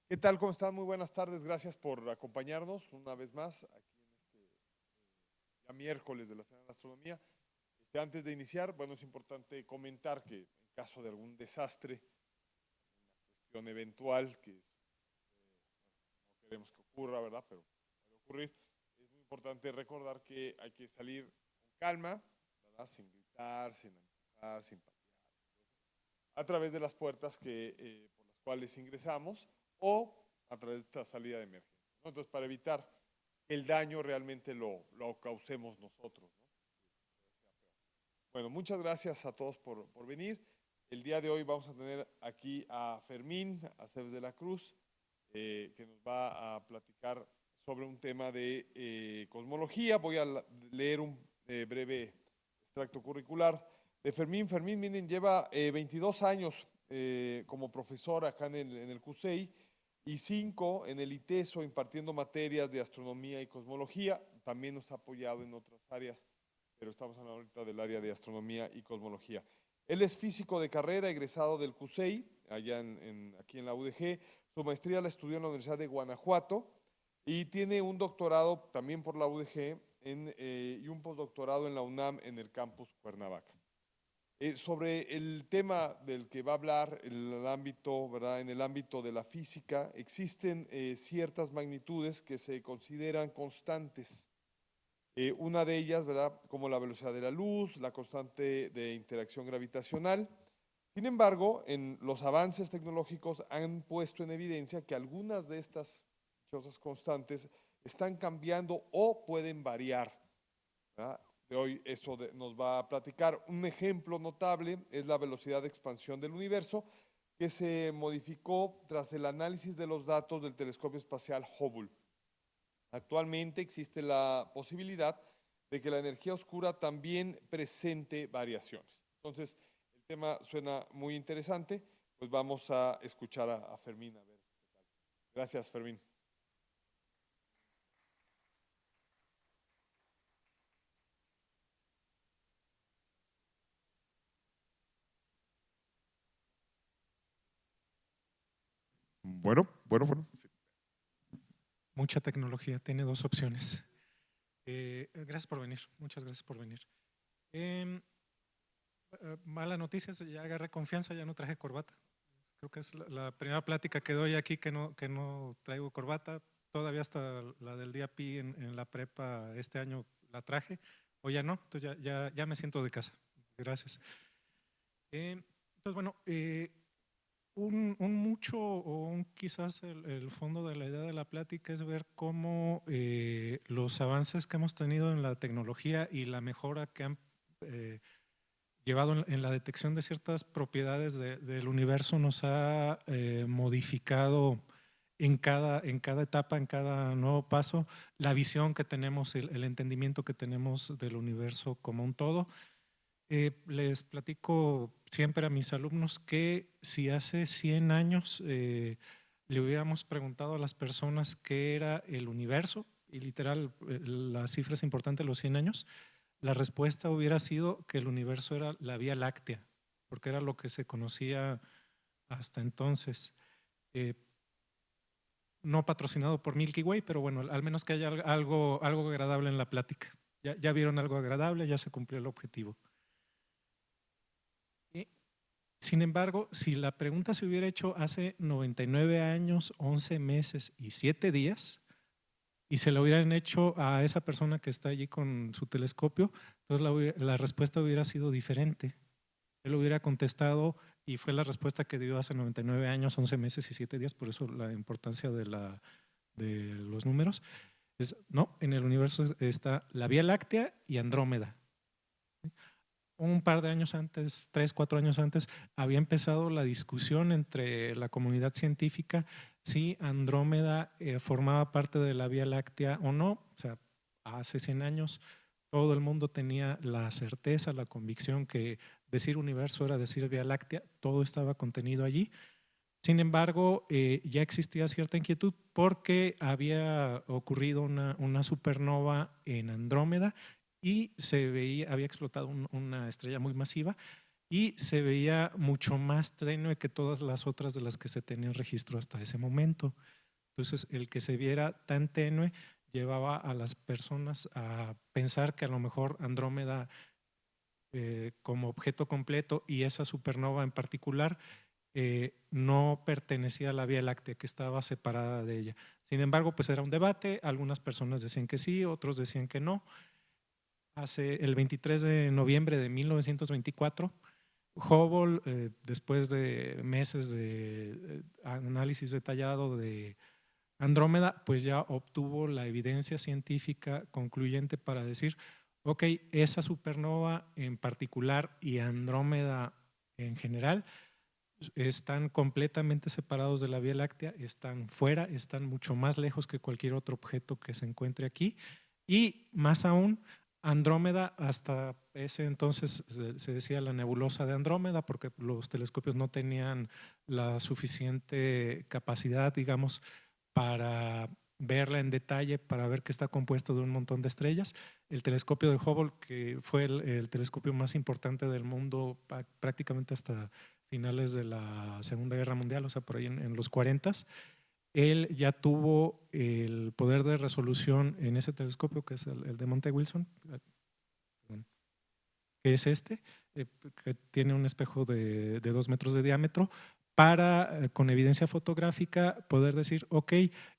¿Qué tal? ¿Cómo están? Muy buenas tardes. Gracias por acompañarnos una vez más aquí en ya miércoles de la Semana de la Astronomía. Antes de iniciar, bueno, es importante comentar que en caso de algún desastre, una cuestión eventual que no queremos que ocurra, ¿verdad? Pero puede ocurrir, es muy importante recordar que hay que salir con calma, ¿verdad? Sin gritar, sin empujar, sin patear, a través de las puertas por las cuales ingresamos o a través de esta salida de emergencia, ¿no? Entonces, para evitar que el daño realmente lo causemos nosotros, ¿no? Bueno, muchas gracias a todos por venir. El día de hoy vamos a tener aquí a Fermín Aceves de la Cruz, que nos va a platicar sobre un tema de cosmología. Voy a leer un breve extracto curricular de Fermín. Fermín, miren, lleva 22 años como profesor acá en el CUSEI y 5 en el ITESO impartiendo materias de astronomía y cosmología. También nos ha apoyado en otras áreas, pero estamos hablando ahorita del área de astronomía y cosmología. Él es físico de carrera, egresado del CUSEI, allá aquí en la UDG. Su maestría la estudió en la Universidad de Guanajuato y tiene un doctorado también por la UDG y un postdoctorado en la UNAM en el campus Cuernavaca. Sobre el tema del que va a hablar, ¿verdad? En el ámbito de la física, existen ciertas magnitudes que se consideran constantes. Una de ellas, ¿verdad? Como la velocidad de la luz, la constante de interacción gravitacional. Sin embargo, en los avances tecnológicos han puesto en evidencia que algunas de estas cosas constantes están cambiando o pueden variar, ¿verdad? De hoy nos va a platicar. Un ejemplo notable es la velocidad de expansión del universo, que se modificó tras el análisis de los datos del telescopio espacial Hubble. Actualmente existe la posibilidad de que la energía oscura también presente variaciones. Entonces, el tema suena muy interesante, pues vamos a escuchar a Fermín a ver qué tal. Gracias, Fermín. Bueno. Sí. Mucha tecnología, tiene dos opciones. Gracias por venir, muchas gracias por venir. Mala noticia, ya agarré confianza, ya no traje corbata. Creo que es la primera plática que doy aquí que no traigo corbata. Todavía hasta la del día pi en la prepa este año la traje, o ya no, entonces ya me siento de casa. Gracias. Entonces, bueno, quizás el fondo de la idea de la plática es ver cómo los avances que hemos tenido en la tecnología y la mejora que han llevado en la detección de ciertas propiedades del universo nos ha modificado en cada etapa, en cada nuevo paso, la visión que tenemos, el entendimiento que tenemos del universo como un todo. Les platico siempre a mis alumnos que si hace 100 años le hubiéramos preguntado a las personas qué era el universo, y literal la cifra es importante, los 100 años, la respuesta hubiera sido que el universo era la Vía Láctea, porque era lo que se conocía hasta entonces. No patrocinado por Milky Way, pero bueno, al menos que haya algo agradable en la plática. Ya vieron algo agradable, ya se cumplió el objetivo. Sin embargo, si la pregunta se hubiera hecho hace 99 años, 11 meses y 7 días, y se la hubieran hecho a esa persona que está allí con su telescopio, entonces la respuesta hubiera sido diferente. Él hubiera contestado, y fue la respuesta que dio hace 99 años, 11 meses y 7 días, por eso la importancia de los números. No, en el universo está la Vía Láctea y Andrómeda. Un par de años antes, 3, 4 años antes, había empezado la discusión entre la comunidad científica si Andrómeda formaba parte de la Vía Láctea o no. O sea, hace 100 años todo el mundo tenía la certeza, la convicción que decir universo era decir Vía Láctea, todo estaba contenido allí. Sin embargo, ya existía cierta inquietud porque había ocurrido una supernova en Andrómeda y había explotado una estrella muy masiva, y se veía mucho más tenue que todas las otras de las que se tenían registro hasta ese momento. Entonces, el que se viera tan tenue llevaba a las personas a pensar que a lo mejor Andrómeda como objeto completo y esa supernova en particular no pertenecía a la Vía Láctea, que estaba separada de ella. Sin embargo, pues era un debate, algunas personas decían que sí, otros decían que no. El 23 de noviembre de 1924, Hubble, después de meses de análisis detallado de Andrómeda, pues ya obtuvo la evidencia científica concluyente para decir, ok, esa supernova en particular y Andrómeda en general están completamente separados de la Vía Láctea, están fuera, están mucho más lejos que cualquier otro objeto que se encuentre aquí y más aún, Andrómeda hasta ese entonces se decía la nebulosa de Andrómeda porque los telescopios no tenían la suficiente capacidad, digamos, para verla en detalle, para ver que está compuesto de un montón de estrellas. El telescopio de Hubble, que fue el telescopio más importante del mundo prácticamente hasta finales de la Segunda Guerra Mundial, o sea, por ahí en los 40s, él ya tuvo el poder de resolución en ese telescopio, que es el de Monte Wilson, que es que tiene un espejo de 2 metros de diámetro, para, con evidencia fotográfica, poder decir, ok,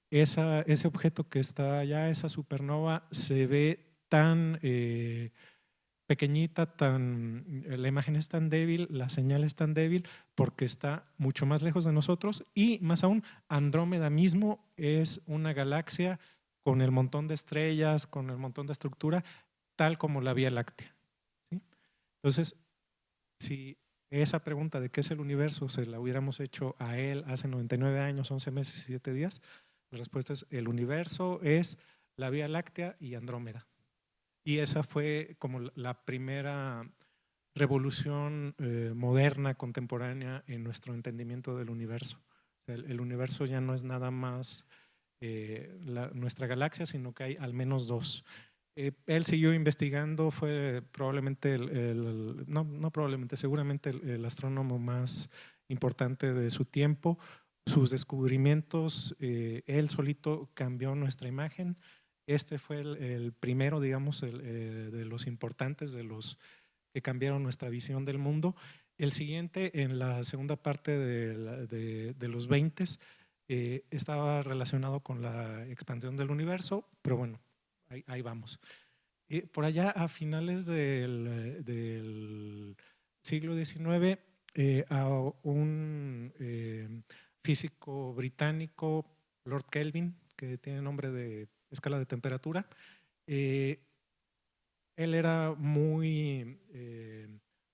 ese objeto que está allá, esa supernova, se ve tan pequeñita, la imagen es tan débil, la señal es tan débil porque está mucho más lejos de nosotros y más aún, Andrómeda mismo es una galaxia con el montón de estrellas, con el montón de estructura, tal como la Vía Láctea. ¿Sí? Entonces, si esa pregunta de qué es el universo se la hubiéramos hecho a él hace 99 años, 11 meses y 7 días, la respuesta es el universo es la Vía Láctea y Andrómeda. Y esa fue como la primera revolución moderna, contemporánea en nuestro entendimiento del universo. O sea, el universo ya no es nada más nuestra galaxia, sino que hay al menos dos. Él siguió investigando, fue probablemente, no probablemente, seguramente el astrónomo más importante de su tiempo. Sus descubrimientos, él solito cambió nuestra imagen. Este fue el primero, digamos, de los importantes, de los que cambiaron nuestra visión del mundo. El siguiente, en la segunda parte de los 20, estaba relacionado con la expansión del universo, pero bueno, ahí vamos. Por allá, a finales del siglo XIX, a un físico británico, Lord Kelvin, que tiene nombre de escala de temperatura, él era muy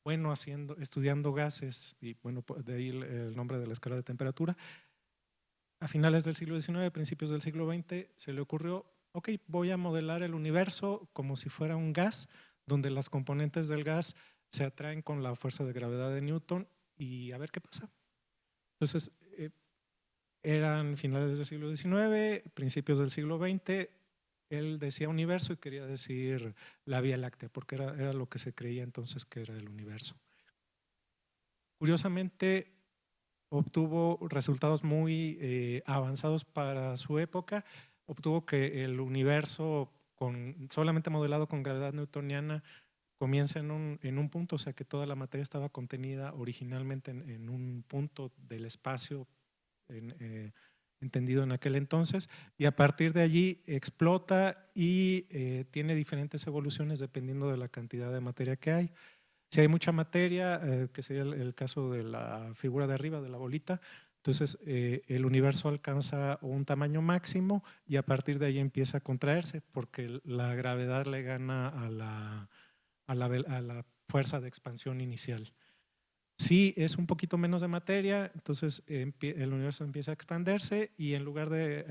bueno estudiando gases y bueno, de ahí el nombre de la escala de temperatura. A finales del siglo XIX, principios del siglo XX, se le ocurrió, ok, voy a modelar el universo como si fuera un gas, donde las componentes del gas se atraen con la fuerza de gravedad de Newton y a ver qué pasa. Entonces, eran finales del siglo XIX, principios del siglo XX, él decía universo y quería decir la Vía Láctea, porque era lo que se creía entonces que era el universo. Curiosamente, obtuvo resultados muy avanzados para su época, obtuvo que el universo solamente modelado con gravedad newtoniana comienza en un punto, o sea que toda la materia estaba contenida originalmente en un punto del espacio entendido en aquel entonces, y a partir de allí explota y tiene diferentes evoluciones dependiendo de la cantidad de materia que hay. Si hay mucha materia, que sería el caso de la figura de arriba, de la bolita, entonces el universo alcanza un tamaño máximo y a partir de ahí empieza a contraerse porque la gravedad le gana a la fuerza de expansión inicial. Si es un poquito menos de materia, entonces el universo empieza a expandirse y en lugar de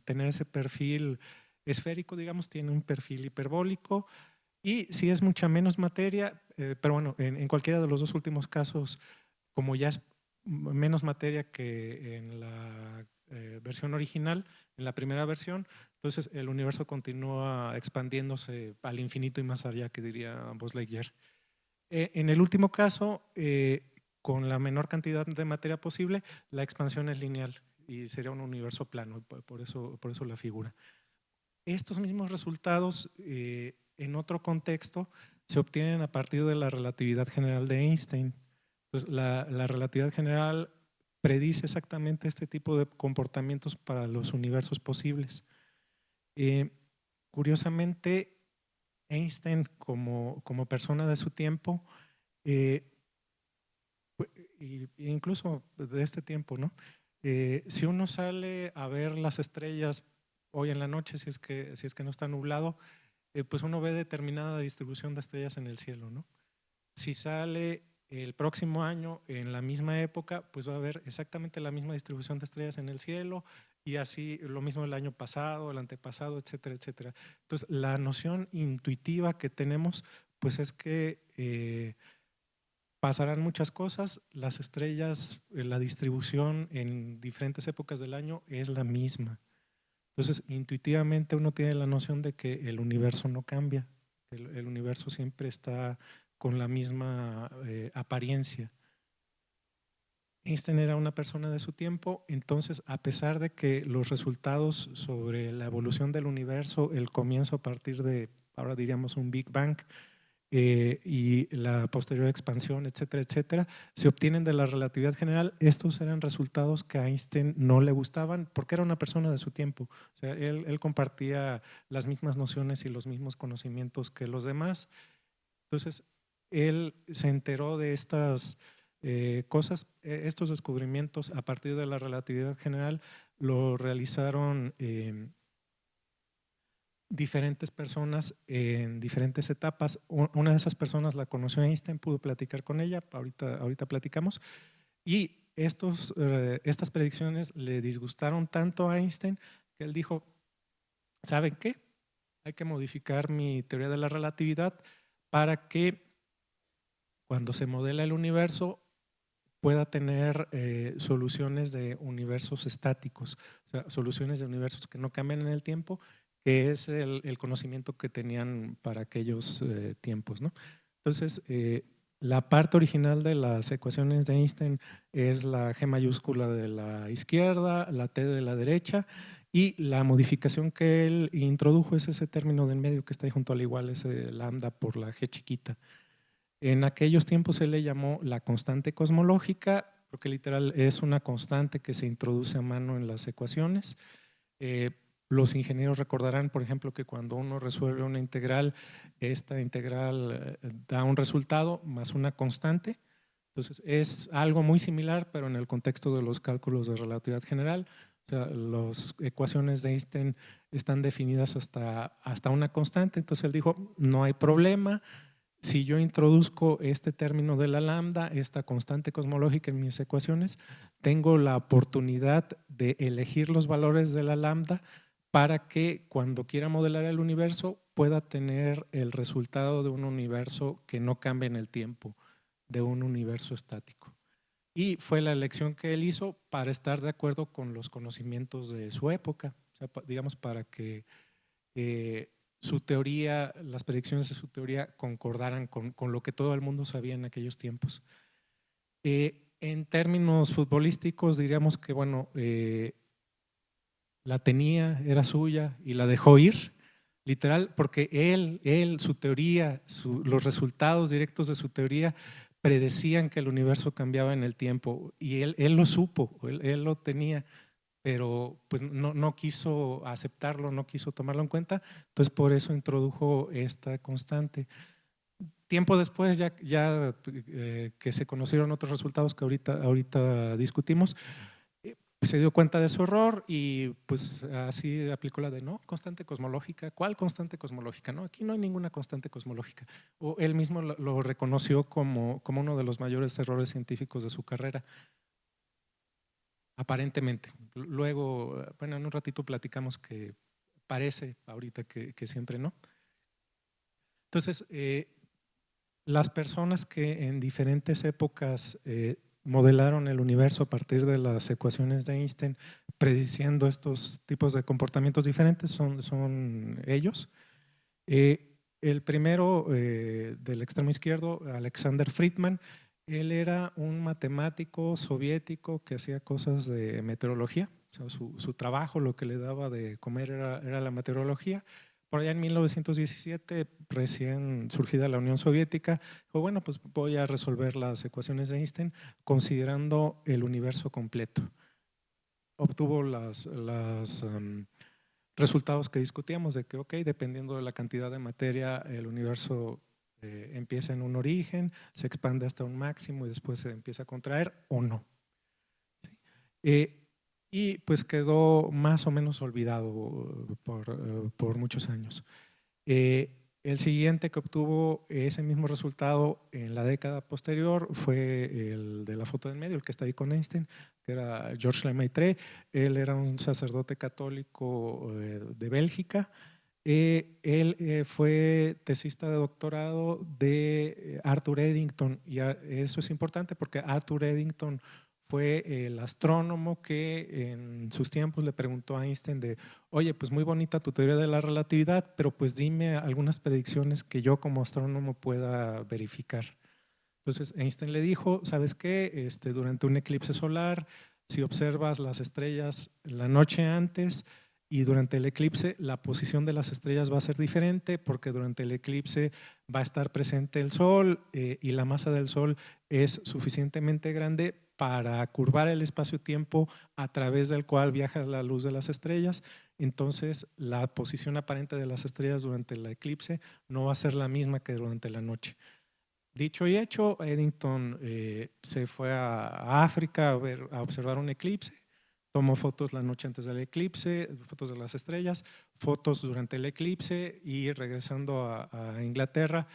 tener ese perfil esférico, digamos, tiene un perfil hiperbólico. Y si es mucha menos materia, pero bueno, en cualquiera de los dos últimos casos, como ya es menos materia que en la versión original, en la primera versión, entonces el universo continúa expandiéndose al infinito y más allá, que diría Buzz Lightyear. En el último caso, con la menor cantidad de materia posible, la expansión es lineal y sería un universo plano, por eso la figura. Estos mismos resultados, en otro contexto, se obtienen a partir de la relatividad general de Einstein. Entonces, la relatividad general predice exactamente este tipo de comportamientos para los universos posibles. Curiosamente, Einstein, como persona de su tiempo, incluso de este tiempo, ¿no? Si uno sale a ver las estrellas hoy en la noche, si es que no está nublado, pues uno ve determinada distribución de estrellas en el cielo, ¿no? Si sale el próximo año en la misma época, pues va a haber exactamente la misma distribución de estrellas en el cielo, y así lo mismo el año pasado, el antepasado, etcétera, etcétera. Entonces, la noción intuitiva que tenemos, pues es que pasarán muchas cosas, las estrellas, la distribución en diferentes épocas del año es la misma. Entonces, intuitivamente uno tiene la noción de que el universo no cambia, el universo siempre está con la misma apariencia. Einstein era una persona de su tiempo, entonces a pesar de que los resultados sobre la evolución del universo, el comienzo a partir de, ahora diríamos un Big Bang, y la posterior expansión, etcétera, etcétera, se obtienen de la relatividad general, estos eran resultados que a Einstein no le gustaban porque era una persona de su tiempo. O sea, él compartía las mismas nociones y los mismos conocimientos que los demás. Entonces, él se enteró de estas cosas, estos descubrimientos a partir de la relatividad general lo realizaron diferentes personas en diferentes etapas. Una de esas personas la conoció Einstein, pudo platicar con ella, ahorita platicamos, y estas predicciones le disgustaron tanto a Einstein que él dijo, ¿saben qué? Hay que modificar mi teoría de la relatividad para que cuando se modela el universo pueda tener soluciones de universos estáticos, o sea, soluciones de universos que no cambian en el tiempo, que es el conocimiento que tenían para aquellos tiempos, ¿no? Entonces, la parte original de las ecuaciones de Einstein es la G mayúscula de la izquierda, la T de la derecha, y la modificación que él introdujo es ese término del medio que está ahí junto al igual, ese lambda por la G chiquita. En aquellos tiempos se le llamó la constante cosmológica, porque literal es una constante que se introduce a mano en las ecuaciones. Los ingenieros recordarán, por ejemplo, que cuando uno resuelve una integral, esta integral da un resultado más una constante. Entonces es algo muy similar, pero en el contexto de los cálculos de relatividad general. O sea, las ecuaciones de Einstein están definidas hasta una constante. Entonces él dijo, no hay problema. Si yo introduzco este término de la lambda, esta constante cosmológica en mis ecuaciones, tengo la oportunidad de elegir los valores de la lambda para que cuando quiera modelar el universo pueda tener el resultado de un universo que no cambie en el tiempo, de un universo estático. Y fue la elección que él hizo para estar de acuerdo con los conocimientos de su época, o sea, digamos para que su teoría, las predicciones de su teoría concordaran con lo que todo el mundo sabía en aquellos tiempos. En términos futbolísticos diríamos que bueno, la tenía, era suya y la dejó ir, literal, porque su teoría, los resultados directos de su teoría predecían que el universo cambiaba en el tiempo, y él lo supo, él lo tenía, pero pues no quiso aceptarlo, no quiso tomarlo en cuenta, entonces por eso introdujo esta constante. Tiempo después, ya que se conocieron otros resultados que ahorita discutimos, pues se dio cuenta de su error y pues así aplicó la de no, constante cosmológica. ¿Cuál constante cosmológica? No, aquí no hay ninguna constante cosmológica. O él mismo lo reconoció como uno de los mayores errores científicos de su carrera. Aparentemente. Luego, bueno, en un ratito platicamos que parece ahorita que siempre no. Entonces, las personas que en diferentes épocas modelaron el universo a partir de las ecuaciones de Einstein, prediciendo estos tipos de comportamientos diferentes, son ellos. El primero, del extremo izquierdo, Alexander Friedman, él era un matemático soviético que hacía cosas de meteorología. O sea, su trabajo, lo que le daba de comer era la meteorología. Por allá en 1917, recién surgida la Unión Soviética, dijo, bueno, pues voy a resolver las ecuaciones de Einstein considerando el universo completo. Obtuvo resultados que discutíamos de que, ok, dependiendo de la cantidad de materia, el universo empieza en un origen, se expande hasta un máximo y después se empieza a contraer o no. ¿Sí? Y pues quedó más o menos olvidado por muchos años. El siguiente que obtuvo ese mismo resultado en la década posterior fue el de la foto del medio, el que está ahí con Einstein, que era Georges Lemaitre. Él era un sacerdote católico de Bélgica. Él fue tesista de doctorado de Arthur Eddington, y eso es importante porque Arthur Eddington fue el astrónomo que en sus tiempos le preguntó a Einstein de, oye, pues muy bonita tu teoría de la relatividad, pero pues dime algunas predicciones que yo como astrónomo pueda verificar. Entonces Einstein le dijo, ¿sabes qué? Durante un eclipse solar, si observas las estrellas la noche antes y durante el eclipse, la posición de las estrellas va a ser diferente porque durante el eclipse va a estar presente el Sol y la masa del Sol es suficientemente grande para curvar el espacio-tiempo a través del cual viaja la luz de las estrellas. Entonces, la posición aparente de las estrellas durante el eclipse no va a ser la misma que durante la noche. Dicho y hecho, Eddington se fue a África a observar un eclipse, tomó fotos la noche antes del eclipse, fotos de las estrellas, fotos durante el eclipse y regresando a Inglaterra,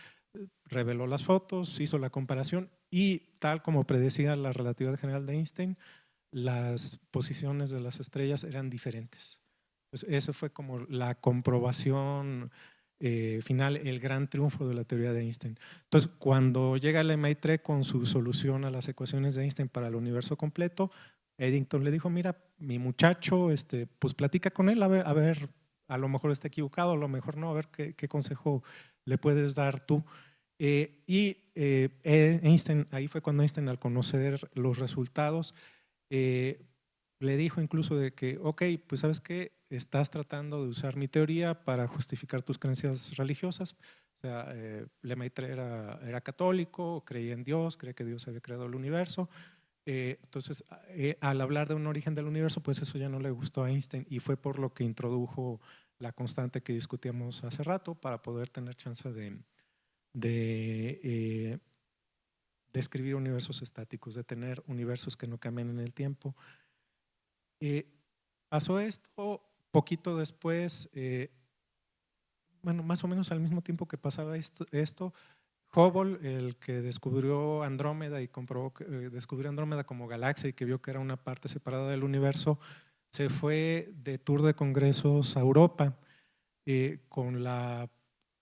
reveló las fotos, hizo la comparación y tal como predecía la relatividad general de Einstein, las posiciones de las estrellas eran diferentes. Pues esa fue como la comprobación final, el gran triunfo de la teoría de Einstein. Entonces, cuando llega Lemaitre con su solución a las ecuaciones de Einstein para el universo completo, Eddington le dijo, mira, mi muchacho, pues platica con él, a ver, a lo mejor está equivocado, a lo mejor no, a ver qué consejo le puedes dar tú. Einstein, ahí fue cuando Einstein, al conocer los resultados, le dijo incluso de que, ok, pues sabes que estás tratando de usar mi teoría para justificar tus creencias religiosas. O sea, Lemaitre era católico, creía en Dios, creía que Dios había creado el universo. Entonces, al hablar de un origen del universo, pues eso ya no le gustó a Einstein y fue por lo que introdujo la constante que discutíamos hace rato para poder tener chance de describir universos estáticos, de tener universos que no cambian en el tiempo. Pasó esto, poquito después, bueno, más o menos al mismo tiempo que pasaba esto, Hubble, el que descubrió Andrómeda y comprobó que descubrió Andrómeda como galaxia y que vio que era una parte separada del universo, se fue de tour de congresos a Europa con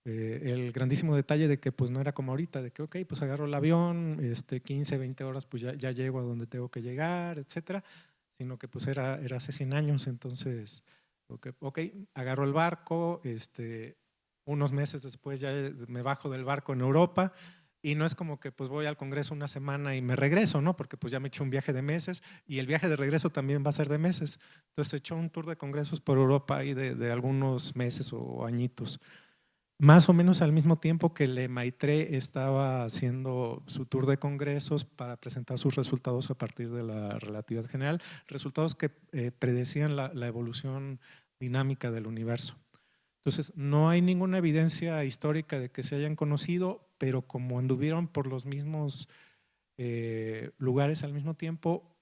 el grandísimo detalle de que pues no era como ahorita, de que ok, pues agarro el avión, 15, 20 horas pues ya llego a donde tengo que llegar, etcétera, sino que pues era hace 100 años, entonces ok, agarro el barco, unos meses después ya me bajo del barco en Europa y no es como que pues voy al congreso una semana y me regreso, ¿no? Porque pues ya me eché un viaje de meses y el viaje de regreso también va a ser de meses. Entonces echó un tour de congresos por Europa y de algunos meses o añitos. Más o menos al mismo tiempo que Lemaitre estaba haciendo su tour de congresos para presentar sus resultados a partir de la relatividad general, resultados que predecían la evolución dinámica del universo. Entonces, no hay ninguna evidencia histórica de que se hayan conocido, pero como anduvieron por los mismos lugares al mismo tiempo,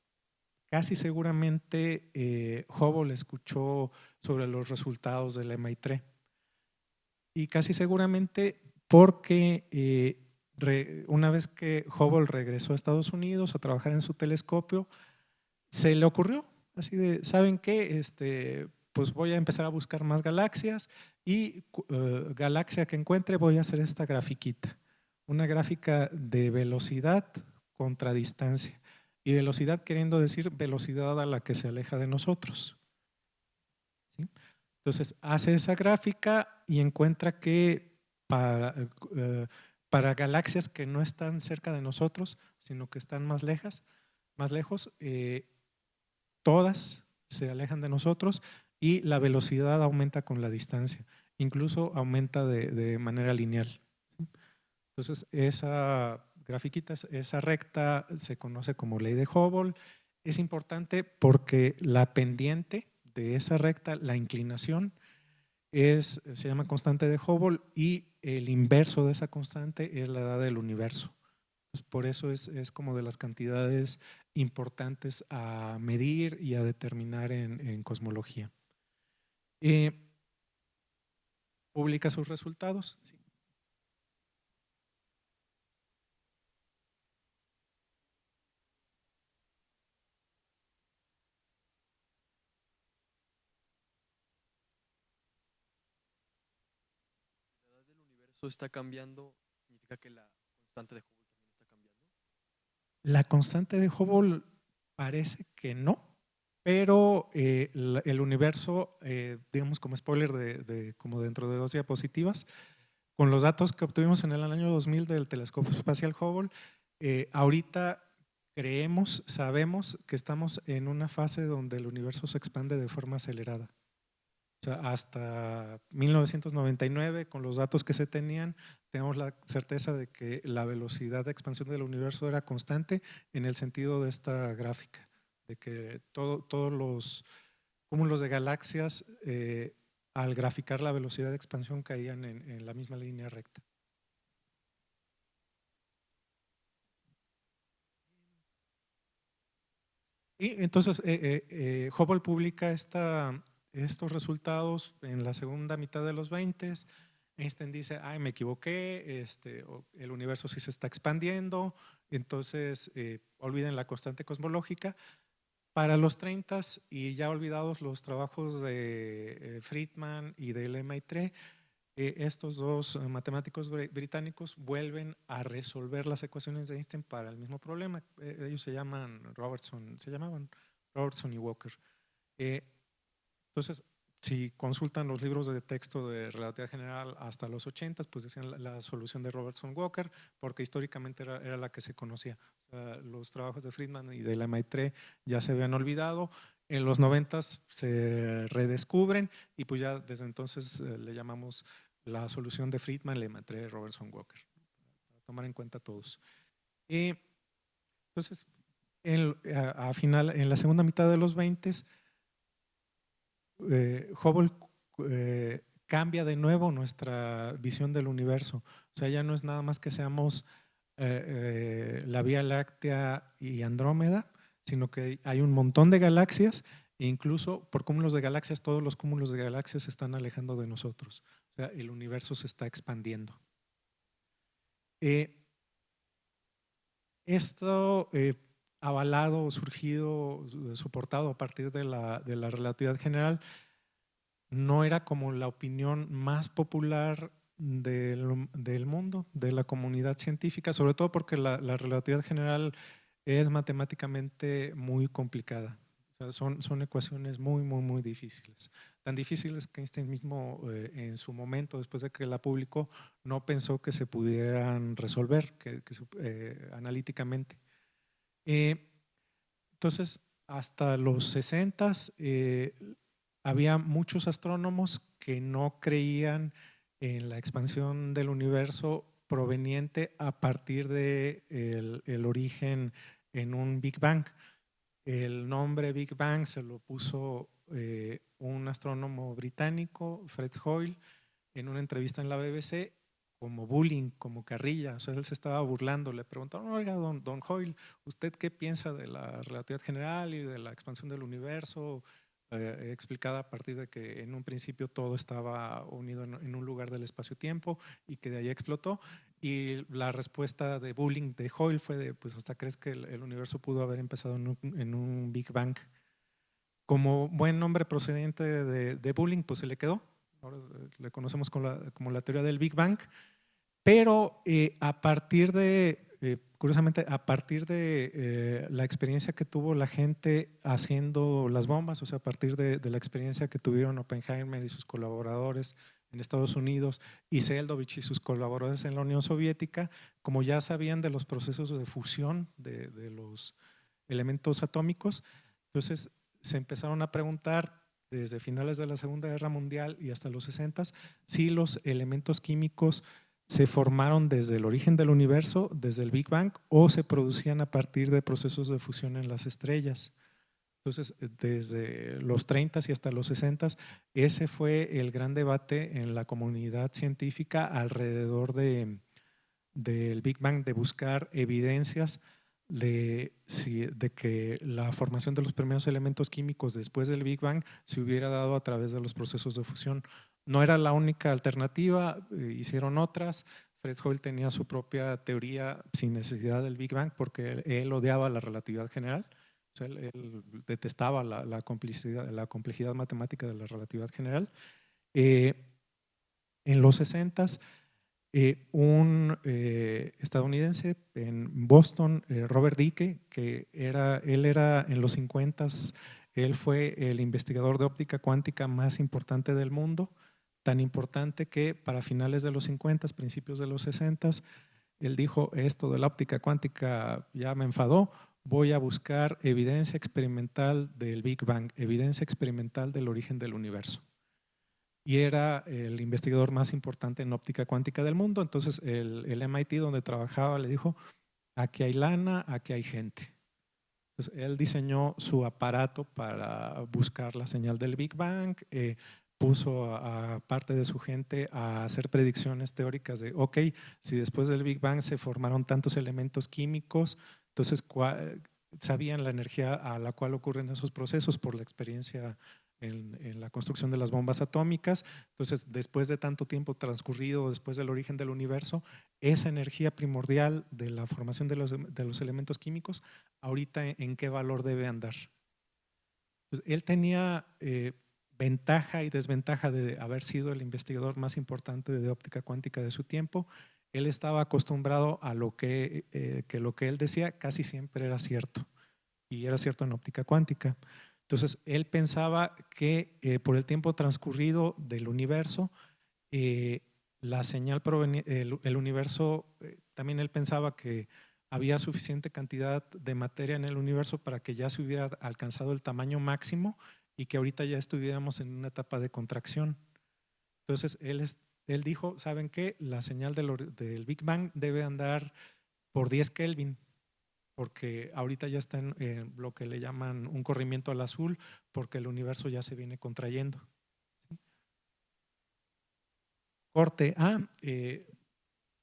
casi seguramente Hubble escuchó sobre los resultados de Lemaitre. Y casi seguramente porque una vez que Hubble regresó a Estados Unidos a trabajar en su telescopio, se le ocurrió así de, ¿saben qué? Pues voy a empezar a buscar más galaxias y galaxia que encuentre voy a hacer esta grafiquita, una gráfica de velocidad contra distancia, y velocidad queriendo decir velocidad a la que se aleja de nosotros, ¿sí? Entonces hace esa gráfica y encuentra que para, para galaxias que no están cerca de nosotros, sino que están más lejos, todas se alejan de nosotros y la velocidad aumenta con la distancia, incluso aumenta de manera lineal. Entonces, esa grafiquita, esa recta se conoce como ley de Hubble. Es importante porque la pendiente de esa recta, la inclinación, se llama constante de Hubble y el inverso de esa constante es la edad del universo. Pues por eso es como de las cantidades importantes a medir y a determinar en cosmología. Publica sus resultados. Sí. La edad del universo está cambiando, significa que la constante de Hubble también está cambiando. La constante de Hubble parece que no, pero el universo, digamos como spoiler como dentro de 2 diapositivas, con los datos que obtuvimos en el año 2000 del telescopio espacial Hubble, ahorita sabemos que estamos en una fase donde el universo se expande de forma acelerada. O sea, hasta 1999, con los datos que se tenían, tenemos la certeza de que la velocidad de expansión del universo era constante en el sentido de esta gráfica, de que todos los cúmulos de galaxias, al graficar la velocidad de expansión, caían en la misma línea recta. Y entonces Hubble publica estos resultados en la segunda mitad de los 20. Einstein dice, ay, me equivoqué, el universo sí se está expandiendo, entonces olviden la constante cosmológica. Para los 30 y ya olvidados los trabajos de Friedman y de Lemaitre, estos dos matemáticos británicos vuelven a resolver las ecuaciones de Einstein para el mismo problema. Ellos se llamaban Robertson y Walker. Entonces, si consultan los libros de texto de relatividad general hasta los 80, pues decían la solución de Robertson-Walker, porque históricamente era la que se conocía. O sea, los trabajos de Friedman y de Lemaitre ya se habían olvidado. En los 90 se redescubren y pues ya desde entonces le llamamos la solución de Friedman, Lemaitre, Robertson-Walker, para tomar en cuenta todos. Entonces, en la segunda mitad de los 20, Hubble cambia de nuevo nuestra visión del universo. O sea, ya no es nada más que seamos la Vía Láctea y Andrómeda, sino que hay un montón de galaxias e incluso por cúmulos de galaxias, todos los cúmulos de galaxias se están alejando de nosotros. O sea, el universo se está expandiendo. Esto avalado, surgido, soportado a partir de la relatividad general, no era como la opinión más popular del mundo, de la comunidad científica, sobre todo porque la relatividad general es matemáticamente muy complicada. O sea, son ecuaciones muy difíciles. Tan difíciles que Einstein mismo en su momento, después de que la publicó, no pensó que se pudieran resolver analíticamente. Entonces, hasta los 60 había muchos astrónomos que no creían en la expansión del universo proveniente a partir del origen en un Big Bang. El nombre Big Bang se lo puso un astrónomo británico, Fred Hoyle, en una entrevista en la BBC como bullying, como carrilla. O sea, él se estaba burlando. Le preguntaron, oiga, don Hoyle, ¿usted qué piensa de la relatividad general y de la expansión del universo? Explicada a partir de que en un principio todo estaba unido en un lugar del espacio-tiempo y que de ahí explotó. Y la respuesta de bullying de Hoyle fue de, pues hasta crees que el universo pudo haber empezado en un Big Bang. Como buen nombre procedente de bullying, pues se le quedó. Ahora le conocemos como la teoría del Big Bang. Pero a partir curiosamente, a partir de la experiencia que tuvo la gente haciendo las bombas, o sea, a partir de la experiencia que tuvieron Oppenheimer y sus colaboradores en Estados Unidos, y Seldovich y sus colaboradores en la Unión Soviética, como ya sabían de los procesos de fusión de los elementos atómicos, entonces se empezaron a preguntar desde finales de la Segunda Guerra Mundial y hasta los 60 si los elementos químicos se formaron desde el origen del universo, desde el Big Bang, o se producían a partir de procesos de fusión en las estrellas. Entonces, desde los 30 y hasta los 60, ese fue el gran debate en la comunidad científica alrededor del Big Bang, de buscar evidencias de que la formación de los primeros elementos químicos después del Big Bang se hubiera dado a través de los procesos de fusión. No era la única alternativa, hicieron otras. Fred Hoyle tenía su propia teoría sin necesidad del Big Bang porque él odiaba la relatividad general. O sea, él detestaba la complejidad matemática de la relatividad general. En los 60s, un estadounidense en Boston, Robert Dicke, él era en los 50s, él fue el investigador de óptica cuántica más importante del mundo, tan importante que para finales de los 50s, principios de los 60s, él dijo: esto de la óptica cuántica ya me enfadó, voy a buscar evidencia experimental del Big Bang, evidencia experimental del origen del universo. Y era el investigador más importante en óptica cuántica del mundo. Entonces el MIT donde trabajaba le dijo: aquí hay lana, aquí hay gente. Entonces él diseñó su aparato para buscar la señal del Big Bang, puso a parte de su gente a hacer predicciones teóricas de, ok, si después del Big Bang se formaron tantos elementos químicos, entonces sabían la energía a la cual ocurren esos procesos por la experiencia en la construcción de las bombas atómicas. Entonces, después de tanto tiempo transcurrido, después del origen del universo, esa energía primordial de la formación de los elementos químicos, ahorita en qué valor debe andar. Pues él tenía ventaja y desventaja de haber sido el investigador más importante de óptica cuántica de su tiempo. Él estaba acostumbrado a lo que él decía casi siempre era cierto, y era cierto en óptica cuántica. Entonces, él pensaba que por el tiempo transcurrido del universo, la señal el universo, también él pensaba que había suficiente cantidad de materia en el universo para que ya se hubiera alcanzado el tamaño máximo y que ahorita ya estuviéramos en una etapa de contracción. Entonces, él dijo: ¿saben qué? La señal del Big Bang debe andar por 10 Kelvin, porque ahorita ya está en lo que le llaman un corrimiento al azul, porque el universo ya se viene contrayendo. ¿Sí? Corte A,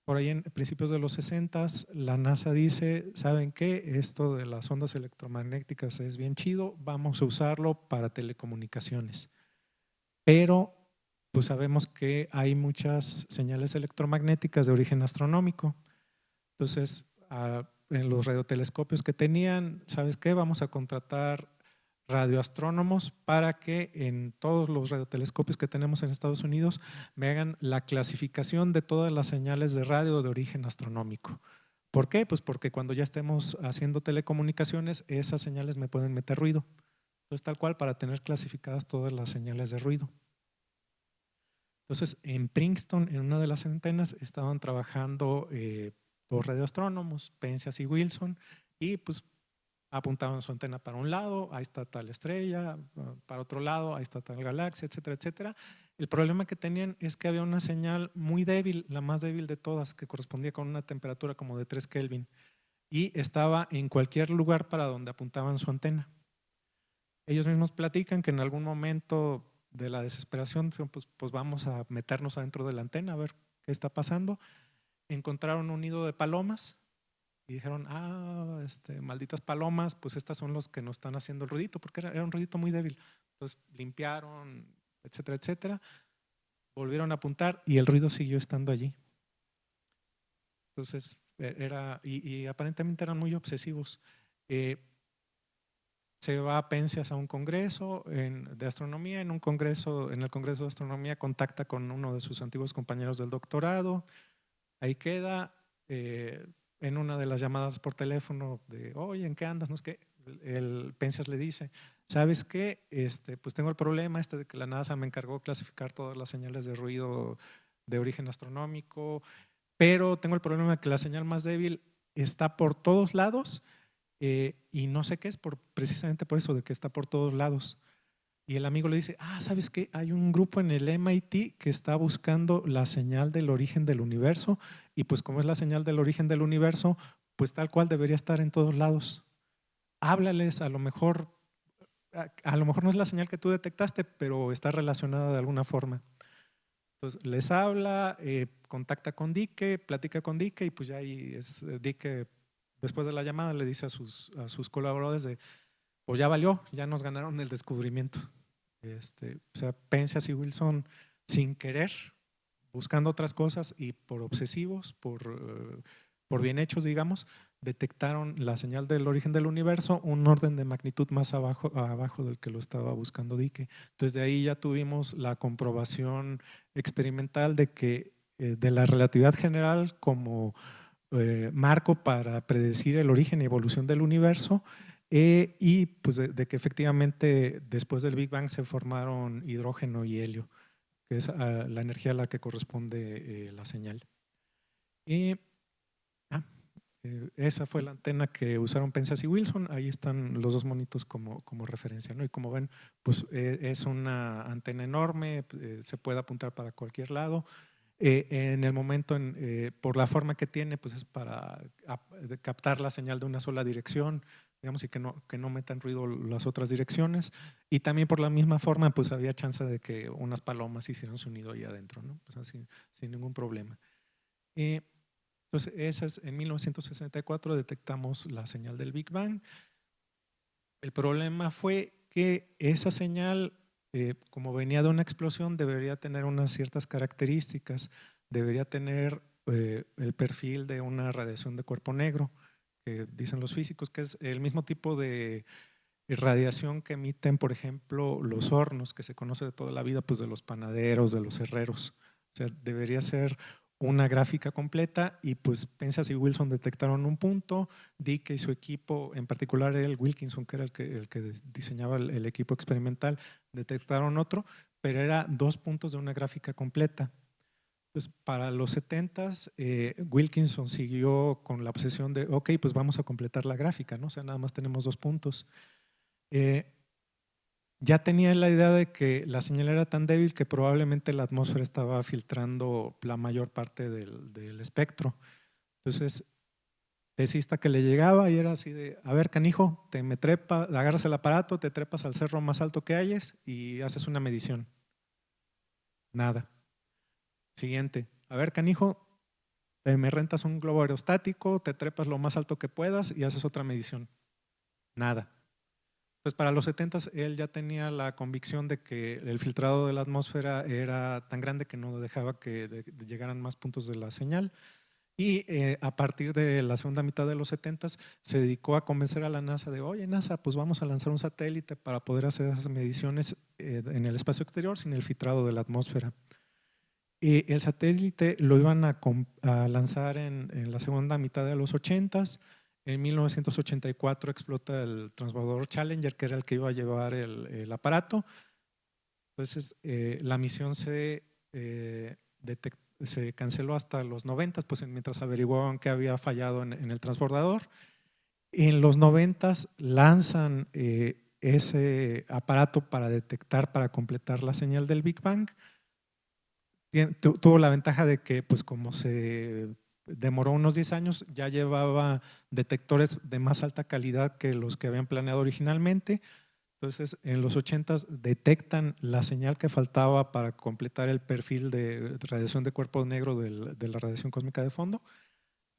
por ahí en principios de los 60s, la NASA dice: ¿saben qué? Esto de las ondas electromagnéticas es bien chido, vamos a usarlo para telecomunicaciones. Pero pues sabemos que hay muchas señales electromagnéticas de origen astronómico. Entonces, en los radiotelescopios que tenían, ¿sabes qué? Vamos a contratar radioastrónomos para que en todos los radiotelescopios que tenemos en Estados Unidos me hagan la clasificación de todas las señales de radio de origen astronómico. ¿Por qué? Pues porque cuando ya estemos haciendo telecomunicaciones, esas señales me pueden meter ruido. Entonces, tal cual, para tener clasificadas todas las señales de ruido. Entonces, en Princeton, en una de las antenas, estaban trabajando dos radioastrónomos, Penzias y Wilson, y pues apuntaban su antena para un lado, ahí está tal estrella, para otro lado, ahí está tal galaxia, etcétera, etcétera. El problema que tenían es que había una señal muy débil, la más débil de todas, que correspondía con una temperatura como de 3 Kelvin, y estaba en cualquier lugar para donde apuntaban su antena. Ellos mismos platican que en algún momento de la desesperación, pues vamos a meternos adentro de la antena a ver qué está pasando. Encontraron un nido de palomas y dijeron: malditas palomas, pues estas son los que nos están haciendo el ruidito, porque era un ruidito muy débil. Entonces limpiaron, etcétera, etcétera. Volvieron a apuntar y el ruido siguió estando allí. Entonces y aparentemente eran muy obsesivos. Se va a Penzias a un congreso de astronomía. En el Congreso de Astronomía contacta con uno de sus antiguos compañeros del doctorado. Ahí queda. En una de las llamadas por teléfono de: oye, ¿en qué andas? No es que el Penzias le dice, ¿sabes qué? Pues tengo el problema de que la NASA me encargó clasificar todas las señales de ruido de origen astronómico, pero tengo el problema de que la señal más débil está por todos lados y no sé qué es, precisamente por eso de que está por todos lados. Y el amigo le dice, ¿sabes qué? Hay un grupo en el MIT que está buscando la señal del origen del universo y pues como es la señal del origen del universo, pues tal cual debería estar en todos lados. Háblales, a lo mejor no es la señal que tú detectaste, pero está relacionada de alguna forma. Entonces les habla, contacta con Dicke, platica con Dicke y pues ya ahí Dicke, después de la llamada, le dice a sus colaboradores pues ya valió, ya nos ganaron el descubrimiento. O sea, Penzias y Wilson sin querer, buscando otras cosas y por obsesivos, por bien hechos, digamos, detectaron la señal del origen del universo, un orden de magnitud más abajo del que lo estaba buscando Dicke. Entonces de ahí ya tuvimos la comprobación experimental de que de la relatividad general como marco para predecir el origen y evolución del universo y pues de que efectivamente después del Big Bang se formaron hidrógeno y helio, que es la energía a la que corresponde la señal. Y esa fue la antena que usaron Penzias y Wilson. Ahí están los dos monitos como referencia, ¿no? Y como ven, pues es una antena enorme, se puede apuntar para cualquier lado. En el momento, por la forma que tiene, pues es para captar la señal de una sola dirección, digamos, y que no metan ruido las otras direcciones. Y también por la misma forma, pues había chance de que unas palomas hicieran su nido ahí adentro, ¿no? Pues así, sin ningún problema. Entonces, en 1964 detectamos la señal del Big Bang. El problema fue que esa señal, como venía de una explosión, debería tener unas ciertas características, debería tener el perfil de una radiación de cuerpo negro, que dicen los físicos que es el mismo tipo de radiación que emiten, por ejemplo, los hornos, que se conoce de toda la vida, pues de los panaderos, de los herreros. O sea, debería ser una gráfica completa y pues Penzias y Wilson detectaron un punto, Dicke y su equipo, en particular Wilkinson, que era el que diseñaba el equipo experimental, detectaron otro, pero era 2 puntos de una gráfica completa. Entonces, para los 70s, Wilkinson siguió con la obsesión de, ok, pues vamos a completar la gráfica, ¿no? O sea, nada más tenemos 2 puntos. Ya tenía la idea de que la señal era tan débil que probablemente la atmósfera estaba filtrando la mayor parte del espectro. Entonces, decía que le llegaba y era así de, a ver, canijo, agarras el aparato, te trepas al cerro más alto que hayas y haces una medición. Nada. Siguiente, a ver, canijo, me rentas un globo aerostático, te trepas lo más alto que puedas y haces otra medición. Nada. Pues para los 70s él ya tenía la convicción de que el filtrado de la atmósfera era tan grande que no dejaba que llegaran más puntos de la señal y a partir de la segunda mitad de los 70s se dedicó a convencer a la NASA de, oye NASA, pues vamos a lanzar un satélite para poder hacer esas mediciones en el espacio exterior sin el filtrado de la atmósfera. Y el satélite lo iban a lanzar en la segunda mitad de los 80s. En 1984 explota el transbordador Challenger, que era el que iba a llevar el aparato. Entonces, la misión se canceló hasta los 90s, pues mientras averiguaban qué había fallado en el transbordador. En los 90s lanzan ese aparato para detectar, para completar la señal del Big Bang. Tuvo la ventaja de que, pues como se demoró unos 10 años, ya llevaba detectores de más alta calidad que los que habían planeado originalmente. Entonces, en los 80s detectan la señal que faltaba para completar el perfil de radiación de cuerpo negro de la radiación cósmica de fondo.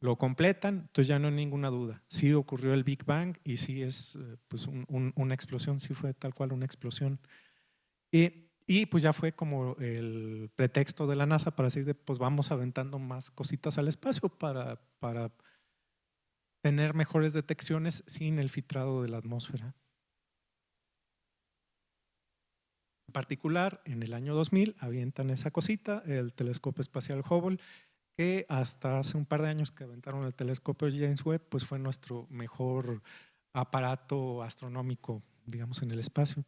Lo completan, entonces ya no hay ninguna duda. Sí ocurrió el Big Bang y sí es pues una explosión, sí fue tal cual una explosión. Y pues ya fue como el pretexto de la NASA para decir, pues vamos aventando más cositas al espacio para tener mejores detecciones sin el filtrado de la atmósfera. En particular, en el año 2000 avientan esa cosita, el telescopio espacial Hubble, que hasta hace un par de años que aventaron el telescopio James Webb, pues fue nuestro mejor aparato astronómico, digamos, en el espacio.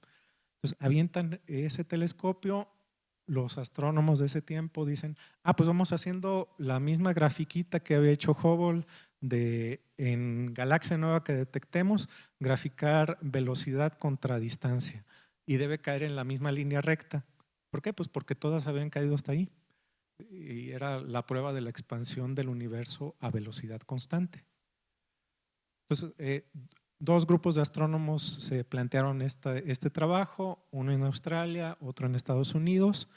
Entonces, avientan ese telescopio, los astrónomos de ese tiempo dicen, pues vamos haciendo la misma grafiquita que había hecho Hubble en galaxia nueva que detectemos, graficar velocidad contra distancia y debe caer en la misma línea recta. ¿Por qué? Pues porque todas habían caído hasta ahí y era la prueba de la expansión del universo a velocidad constante. Entonces, dos grupos de astrónomos se plantearon este trabajo, uno en Australia, otro en Estados Unidos.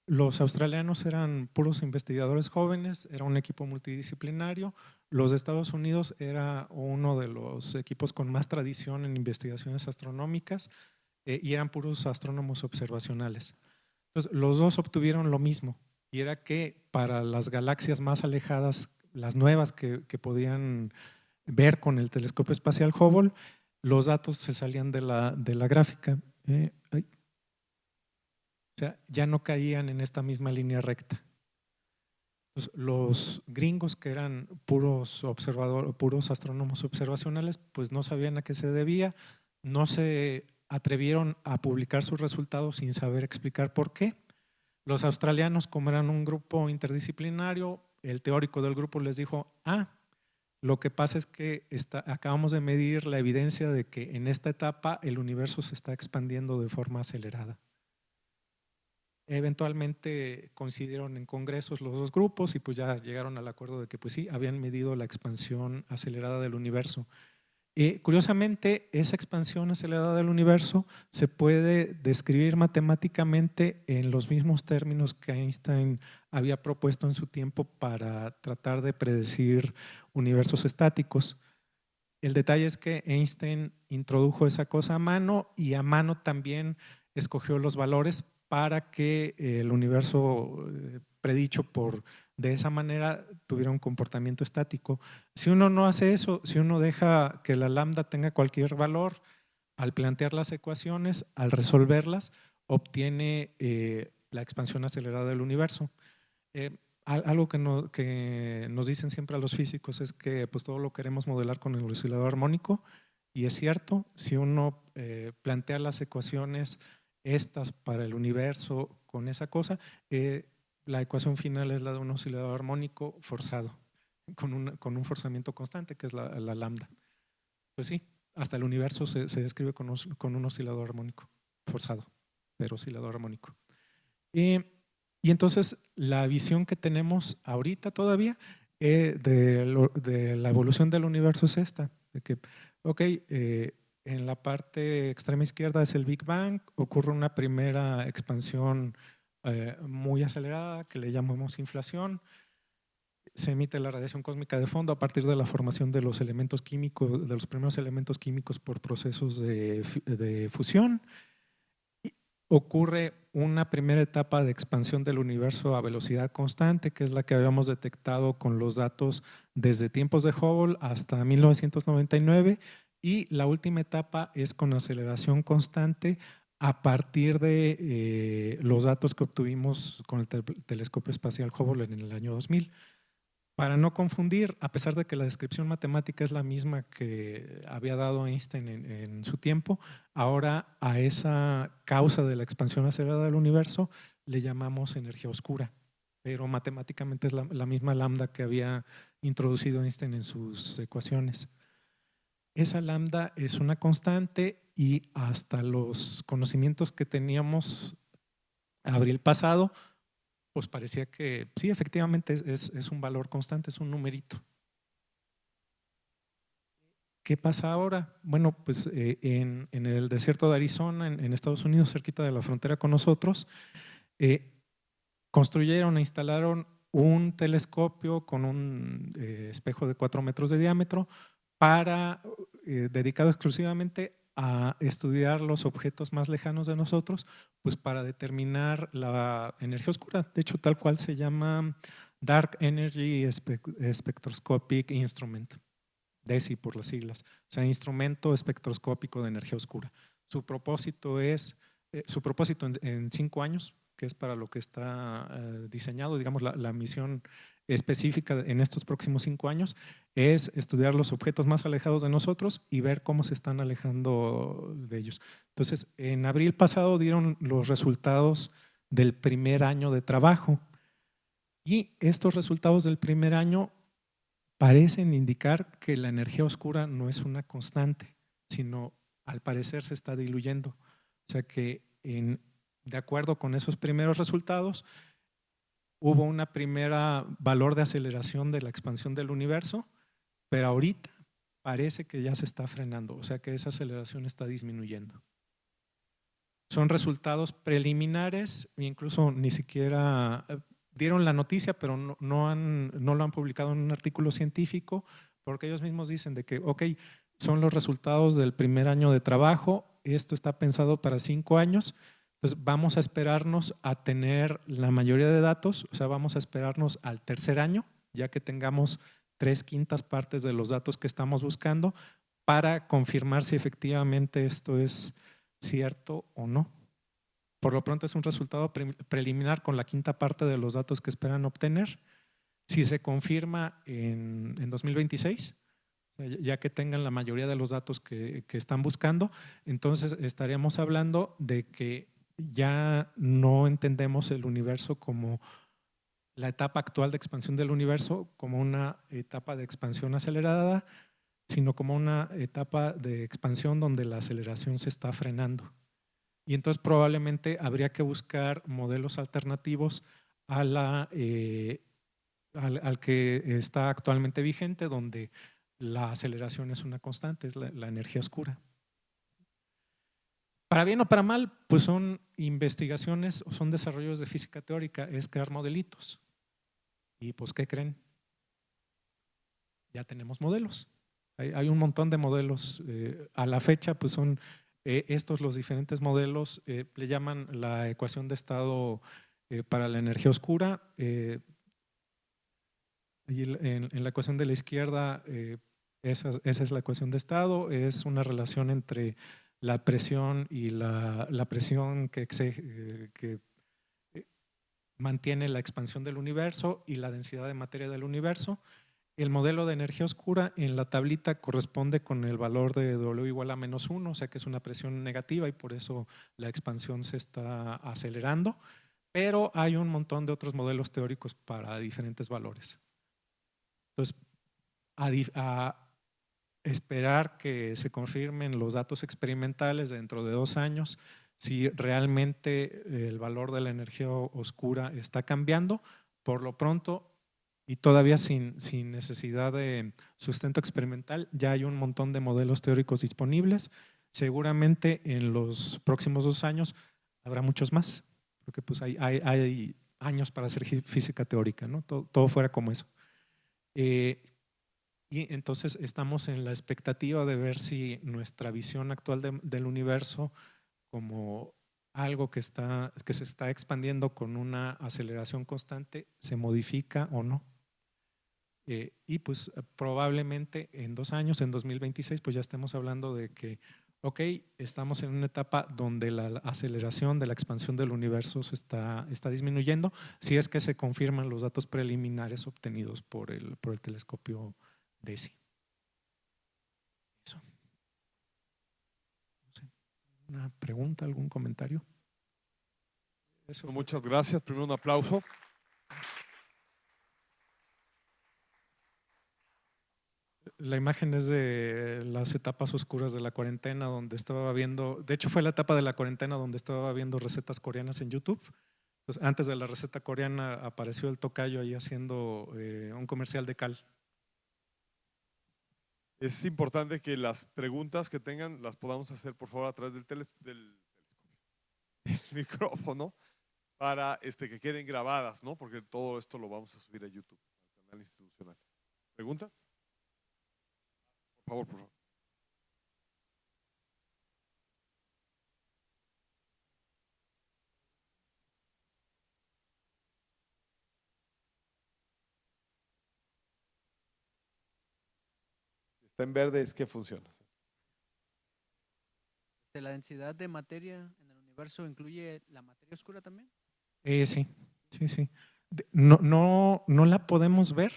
Los australianos eran puros investigadores jóvenes, era un equipo multidisciplinario. Los de Estados Unidos era uno de los equipos con más tradición en investigaciones astronómicas y eran puros astrónomos observacionales. Entonces, los dos obtuvieron lo mismo y era que para las galaxias más alejadas, las nuevas que podían ver con el telescopio espacial Hubble, los datos se salían de la gráfica. O sea, ya no caían en esta misma línea recta. Entonces, los gringos que eran puros astrónomos observacionales, pues no sabían a qué se debía, no se atrevieron a publicar sus resultados sin saber explicar por qué. Los australianos, como eran un grupo interdisciplinario, el teórico del grupo les dijo, lo que pasa es que acabamos de medir la evidencia de que en esta etapa el universo se está expandiendo de forma acelerada. Eventualmente coincidieron en congresos los dos grupos y pues ya llegaron al acuerdo de que pues sí, habían medido la expansión acelerada del universo. Curiosamente, esa expansión acelerada del universo se puede describir matemáticamente en los mismos términos que Einstein había propuesto en su tiempo para tratar de predecir universos estáticos. El detalle es que Einstein introdujo esa cosa a mano y a mano también escogió los valores para que el universo predicho de esa manera tuviera un comportamiento estático. Si uno no hace eso, si uno deja que la lambda tenga cualquier valor, al plantear las ecuaciones, al resolverlas, obtiene la expansión acelerada del universo. Algo que nos dicen siempre a los físicos es que pues, todo lo queremos modelar con el oscilador armónico y es cierto, si uno plantea las ecuaciones estas para el universo con esa cosa, la ecuación final es la de un oscilador armónico forzado, con un forzamiento constante que es la lambda. Pues sí, hasta el universo se describe con un oscilador armónico forzado, pero oscilador armónico. Y entonces la visión que tenemos ahorita todavía de la evolución del universo es esta, de que, en la parte extrema izquierda es el Big Bang, ocurre una primera expansión muy acelerada que le llamamos inflación, se emite la radiación cósmica de fondo a partir de la formación de los elementos químicos, de los primeros elementos químicos por procesos de fusión. Y ocurre una primera etapa de expansión del universo a velocidad constante, que es la que habíamos detectado con los datos desde tiempos de Hubble hasta 1999. Y la última etapa es con aceleración constante a partir de los datos que obtuvimos con el telescopio espacial Hubble en el año 2000. Para no confundir, a pesar de que la descripción matemática es la misma que había dado Einstein en su tiempo, ahora a esa causa de la expansión acelerada del universo le llamamos energía oscura, pero matemáticamente es la misma lambda que había introducido Einstein en sus ecuaciones. Esa lambda es una constante y hasta los conocimientos que teníamos abril pasado, pues parecía que sí, efectivamente es un valor constante, es un numerito. ¿Qué pasa ahora? Bueno, pues en el desierto de Arizona, en Estados Unidos, cerquita de la frontera con nosotros, construyeron e instalaron un telescopio con un espejo de 4 metros de diámetro dedicado exclusivamente a estudiar los objetos más lejanos de nosotros, pues para determinar la energía oscura. De hecho, tal cual se llama Dark Energy Spectroscopic Instrument, DESI por las siglas, o sea, instrumento espectroscópico de energía oscura. Su propósito en 5 años que es para lo que está diseñado, digamos, la misión específica en estos próximos 5 años, es estudiar los objetos más alejados de nosotros y ver cómo se están alejando de ellos. Entonces, en abril pasado dieron los resultados del primer año de trabajo y estos resultados del primer año parecen indicar que la energía oscura no es una constante, sino al parecer se está diluyendo. O sea que de acuerdo con esos primeros resultados, hubo una primera valor de aceleración de la expansión del universo, pero ahorita parece que ya se está frenando, o sea que esa aceleración está disminuyendo. Son resultados preliminares, incluso ni siquiera dieron la noticia, pero no lo han publicado en un artículo científico, porque ellos mismos dicen de que, ok, son los resultados del primer año de trabajo, esto está pensado para 5 años, entonces vamos a esperarnos a tener la mayoría de datos, o sea, vamos a esperarnos al tercer año, ya que tengamos 3/5 partes de los datos que estamos buscando, para confirmar si efectivamente esto es cierto o no. Por lo pronto es un resultado preliminar con la 1/5 parte de los datos que esperan obtener. Si se confirma en 2026, ya que tengan la mayoría de los datos que están buscando, entonces estaríamos hablando de que ya no entendemos el universo como la etapa actual de expansión del universo como una etapa de expansión acelerada, sino como una etapa de expansión donde la aceleración se está frenando. Y entonces probablemente habría que buscar modelos alternativos al que está actualmente vigente, donde la aceleración es una constante, es la energía oscura. Para bien o para mal, pues son investigaciones o son desarrollos de física teórica, es crear modelitos. Y pues, ¿qué creen? Ya tenemos modelos. Hay un montón de modelos. A la fecha, pues son estos los diferentes modelos. Le llaman la ecuación de estado para la energía oscura. Y en la ecuación de la izquierda, esa es la ecuación de estado. Es una relación entre la presión y la presión que mantiene la expansión del universo y la densidad de materia del universo. El modelo de energía oscura en la tablita corresponde con el valor de W igual a -1, o sea que es una presión negativa y por eso la expansión se está acelerando, pero hay un montón de otros modelos teóricos para diferentes valores. Entonces, a esperar que se confirmen los datos experimentales dentro de 2 años, si realmente el valor de la energía oscura está cambiando. Por lo pronto, y todavía sin necesidad de sustento experimental, ya hay un montón de modelos teóricos disponibles. Seguramente en los próximos 2 años habrá muchos más, porque pues hay años para hacer física teórica, ¿no? Todo fuera como eso. Y entonces estamos en la expectativa de ver si nuestra visión actual del universo como algo que se está expandiendo con una aceleración constante se modifica o no. Y pues probablemente en 2 años, en 2026, pues ya estemos hablando de que, ok, estamos en una etapa donde la aceleración de la expansión del universo está disminuyendo, si es que se confirman los datos preliminares obtenidos por el telescopio DESI. Eso. No sé, ¿una pregunta, algún comentario? Eso. Muchas gracias. Primero un aplauso. La imagen es de las etapas oscuras de la cuarentena, donde estaba viendo, de hecho fue la etapa de la cuarentena donde estaba viendo recetas coreanas en YouTube. Entonces, antes de la receta coreana apareció el tocayo ahí haciendo un comercial de cal. Es importante que las preguntas que tengan las podamos hacer, por favor, a través del micrófono, para que queden grabadas, ¿no? Porque todo esto lo vamos a subir a YouTube, al canal institucional. ¿Pregunta? Por favor, por favor. Si está en verde es que funciona. ¿La densidad de materia en el universo incluye la materia oscura también? Sí, sí, sí. No la podemos ver,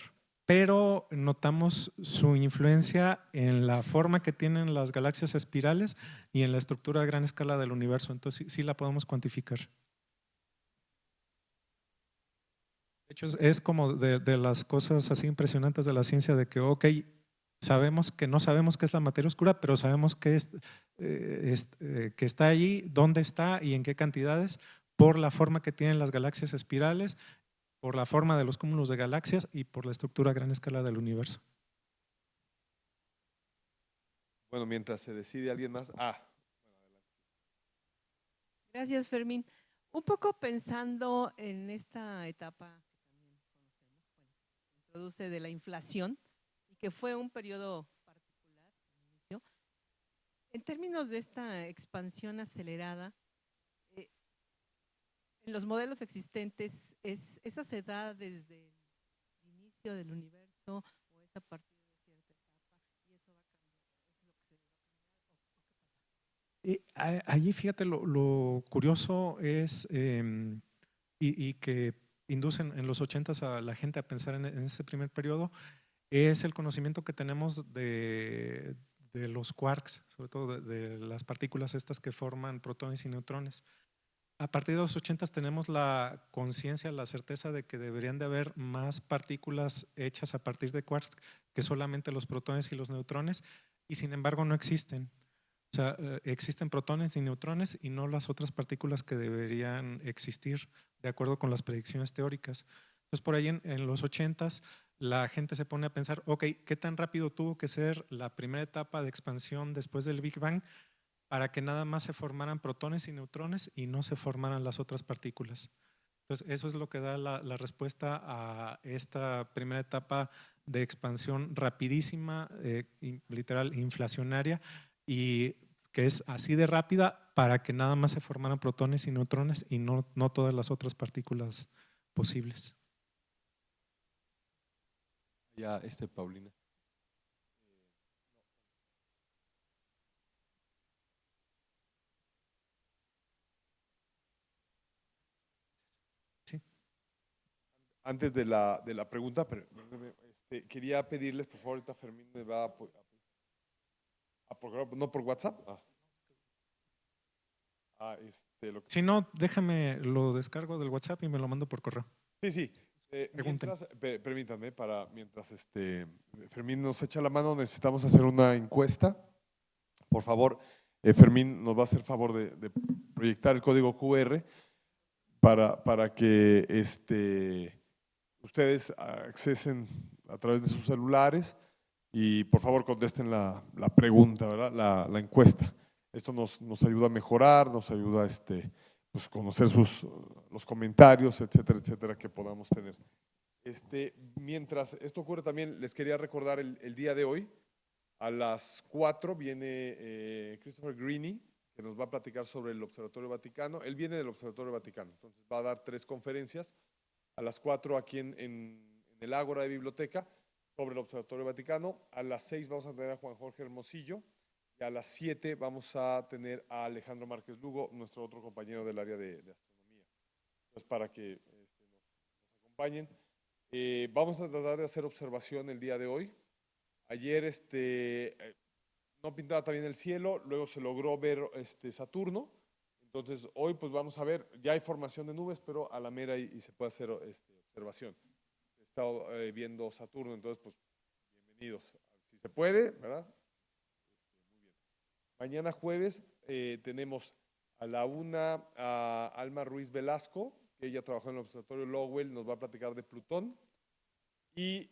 pero notamos su influencia en la forma que tienen las galaxias espirales y en la estructura a gran escala del universo. Entonces sí la podemos cuantificar. De hecho, es como de las cosas así impresionantes de la ciencia, de que, ok, sabemos que no sabemos qué es la materia oscura, pero sabemos que está allí, dónde está y en qué cantidades, por la forma que tienen las galaxias espirales, por la forma de los cúmulos de galaxias y por la estructura a gran escala del universo. Bueno, mientras se decide alguien más. Gracias, Fermín. Un poco pensando en esta etapa que también conocemos, bueno, introduce de la inflación y que fue un periodo particular al inicio. En términos de esta expansión acelerada, eh, en los modelos existentes, ¿esa se da desde el inicio del universo o es a partir de cierta etapa y eso va a cambiar? ¿Es lo que se va a cambiar o qué pasa? Allí fíjate, lo curioso es, y que inducen en los 80s a la gente a pensar en ese primer periodo, es el conocimiento que tenemos de los quarks, sobre todo de las partículas estas que forman protones y neutrones. A partir de los 80s tenemos la conciencia, la certeza de que deberían de haber más partículas hechas a partir de quarks que solamente los protones y los neutrones, y sin embargo no existen. O sea, existen protones y neutrones y no las otras partículas que deberían existir de acuerdo con las predicciones teóricas. Entonces, por ahí en los 80s la gente se pone a pensar, ok, ¿qué tan rápido tuvo que ser la primera etapa de expansión después del Big Bang para que nada más se formaran protones y neutrones y no se formaran las otras partículas? Entonces, eso es lo que da la respuesta a esta primera etapa de expansión rapidísima, literal inflacionaria, y que es así de rápida para que nada más se formaran protones y neutrones y no todas las otras partículas posibles. Ya, Paulina. Sí. Antes de la pregunta, pero, quería pedirles, por favor, ahorita Fermín me va a programar, no por WhatsApp. Lo que Si no, déjame, lo descargo del WhatsApp y me lo mando por correo. Sí. Pregunten. Permítanme, mientras Fermín nos echa la mano, necesitamos hacer una encuesta. Por favor, Fermín nos va a hacer favor de proyectar el código QR para que ustedes accesen a través de sus celulares y por favor contesten la pregunta, ¿verdad? La encuesta. Esto nos ayuda a mejorar, nos ayuda a pues conocer los comentarios, etcétera, etcétera, que podamos tener. Mientras esto ocurre, también les quería recordar el día de hoy. A las 4 viene Christopher Greene, que nos va a platicar sobre el Observatorio Vaticano. Él viene del Observatorio Vaticano, entonces va a dar 3 conferencias. A las 4 aquí en el Ágora de Biblioteca sobre el Observatorio Vaticano. A las 6 vamos a tener a Juan Jorge Hermosillo. Y a las 7 vamos a tener a Alejandro Márquez Lugo, nuestro otro compañero del área de astronomía. Entonces, para que nos acompañen. Vamos a tratar de hacer observación el día de hoy. Ayer no pintaba también el cielo, luego se logró ver Saturno. Entonces, hoy pues vamos a ver, ya hay formación de nubes, pero a la mera y se puede hacer observación. He estado viendo Saturno, entonces pues bienvenidos. Si se puede, ¿verdad? Muy bien. Mañana jueves tenemos a la 1 a Alma Ruiz Velasco, que ella trabajó en el Observatorio Lowell, nos va a platicar de Plutón. Y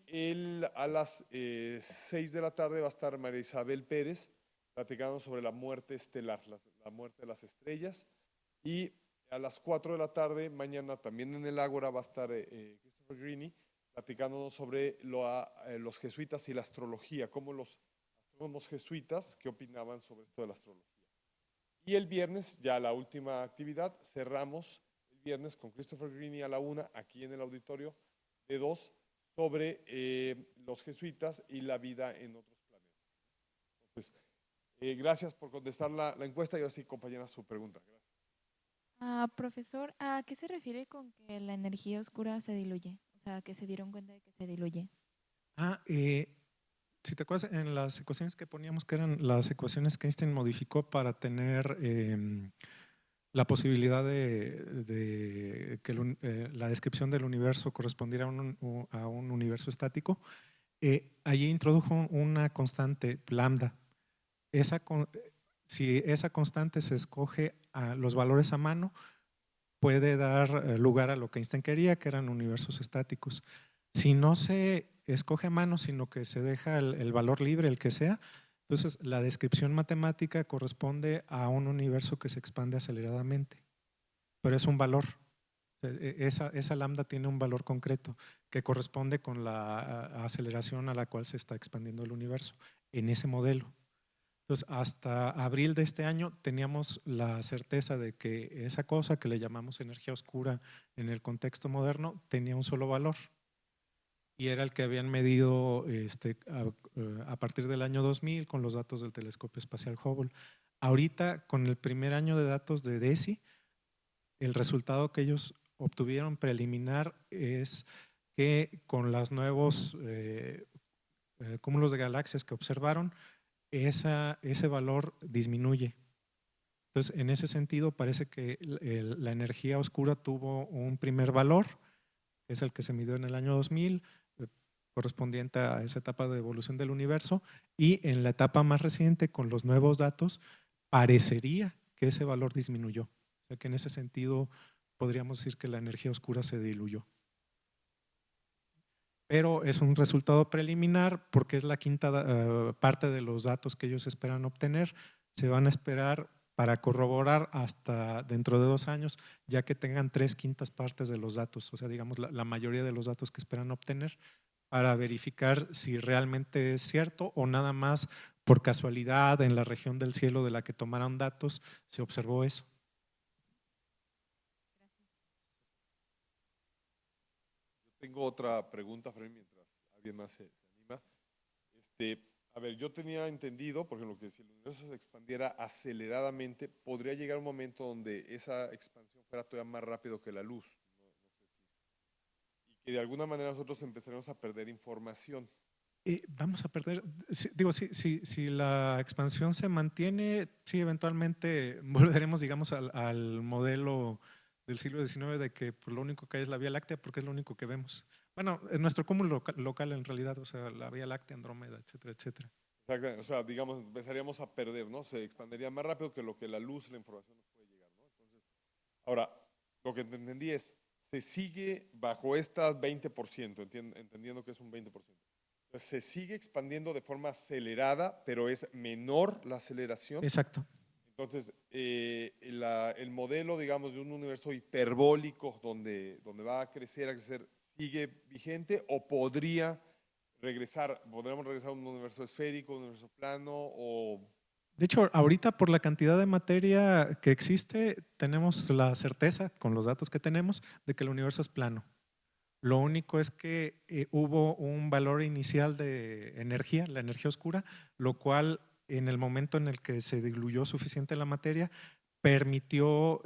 a las 6 de la tarde va a estar María Isabel Pérez platicando sobre la muerte estelar, la muerte de las estrellas. Y a las 4 de la tarde, mañana también en el Ágora va a estar Christopher Greene platicándonos sobre los jesuitas y la astrología, cómo los astrónomos jesuitas, qué opinaban sobre esto de la astrología. Y el viernes, ya la última actividad, cerramos el viernes con Christopher Greene a la 1 aquí en el auditorio de 2 sobre los jesuitas y la vida en otros planetas. Entonces, gracias por contestar la encuesta y ahora sí, compañera, su pregunta. Gracias. Profesor, ¿a qué se refiere con que la energía oscura se diluye? O sea, que se dieron cuenta de que se diluye. Si te acuerdas, en las ecuaciones que poníamos, que eran las ecuaciones que Einstein modificó para tener la posibilidad de que la descripción del universo correspondiera a un universo estático, allí introdujo una constante lambda. Si esa constante se escoge a los valores a mano, puede dar lugar a lo que Einstein quería, que eran universos estáticos. Si no se escoge a mano, sino que se deja el valor libre, el que sea, entonces la descripción matemática corresponde a un universo que se expande aceleradamente, pero es un valor. Esa lambda tiene un valor concreto que corresponde con la aceleración a la cual se está expandiendo el universo en ese modelo. Entonces, hasta abril de este año teníamos la certeza de que esa cosa que le llamamos energía oscura en el contexto moderno tenía un solo valor, y era el que habían medido a partir del año 2000 con los datos del telescopio espacial Hubble. Ahorita, con el primer año de datos de DESI, el resultado que ellos obtuvieron preliminar es que con los nuevos cúmulos de galaxias que observaron, ese valor disminuye. Entonces, en ese sentido, parece que la energía oscura tuvo un primer valor, que es el que se midió en el año 2000, correspondiente a esa etapa de evolución del universo, y en la etapa más reciente, con los nuevos datos, parecería que ese valor disminuyó. O sea que en ese sentido podríamos decir que la energía oscura se diluyó. Pero es un resultado preliminar porque es la quinta parte de los datos que ellos esperan obtener. Se van a esperar para corroborar hasta dentro de 2 años, ya que tengan 3/5 partes de los datos, o sea, digamos la mayoría de los datos que esperan obtener, para verificar si realmente es cierto o nada más por casualidad en la región del cielo de la que tomaron datos se observó eso. Tengo otra pregunta, Fred, mientras alguien más se anima. A ver, yo tenía entendido, por ejemplo, que si el universo se expandiera aceleradamente, podría llegar un momento donde esa expansión fuera todavía más rápido que la luz. Y que de alguna manera nosotros empezaremos a perder información. Vamos a perder, si la expansión se mantiene, sí, eventualmente volveremos, digamos, al modelo del siglo XIX de que pues, lo único que hay es la Vía Láctea porque es lo único que vemos. Bueno, en nuestro cúmulo local en realidad, o sea, la Vía Láctea, Andrómeda, etcétera, etcétera. Exacto, o sea, digamos, empezaríamos a perder, ¿no? Se expandería más rápido que lo que la luz, la información nos puede llegar, ¿no? Entonces, ahora, lo que entendí es, se sigue bajo esta 20%, entendiendo que es un 20%. Entonces, se sigue expandiendo de forma acelerada, pero es menor la aceleración. Exacto. Entonces, el modelo, digamos, de un universo hiperbólico donde va a crecer, ¿sigue vigente o podríamos regresar a un universo esférico, un universo plano o… De hecho, ahorita por la cantidad de materia que existe, tenemos la certeza, con los datos que tenemos, de que el universo es plano. Lo único es que hubo un valor inicial de energía, la energía oscura, lo cual en el momento en el que se diluyó suficiente la materia, permite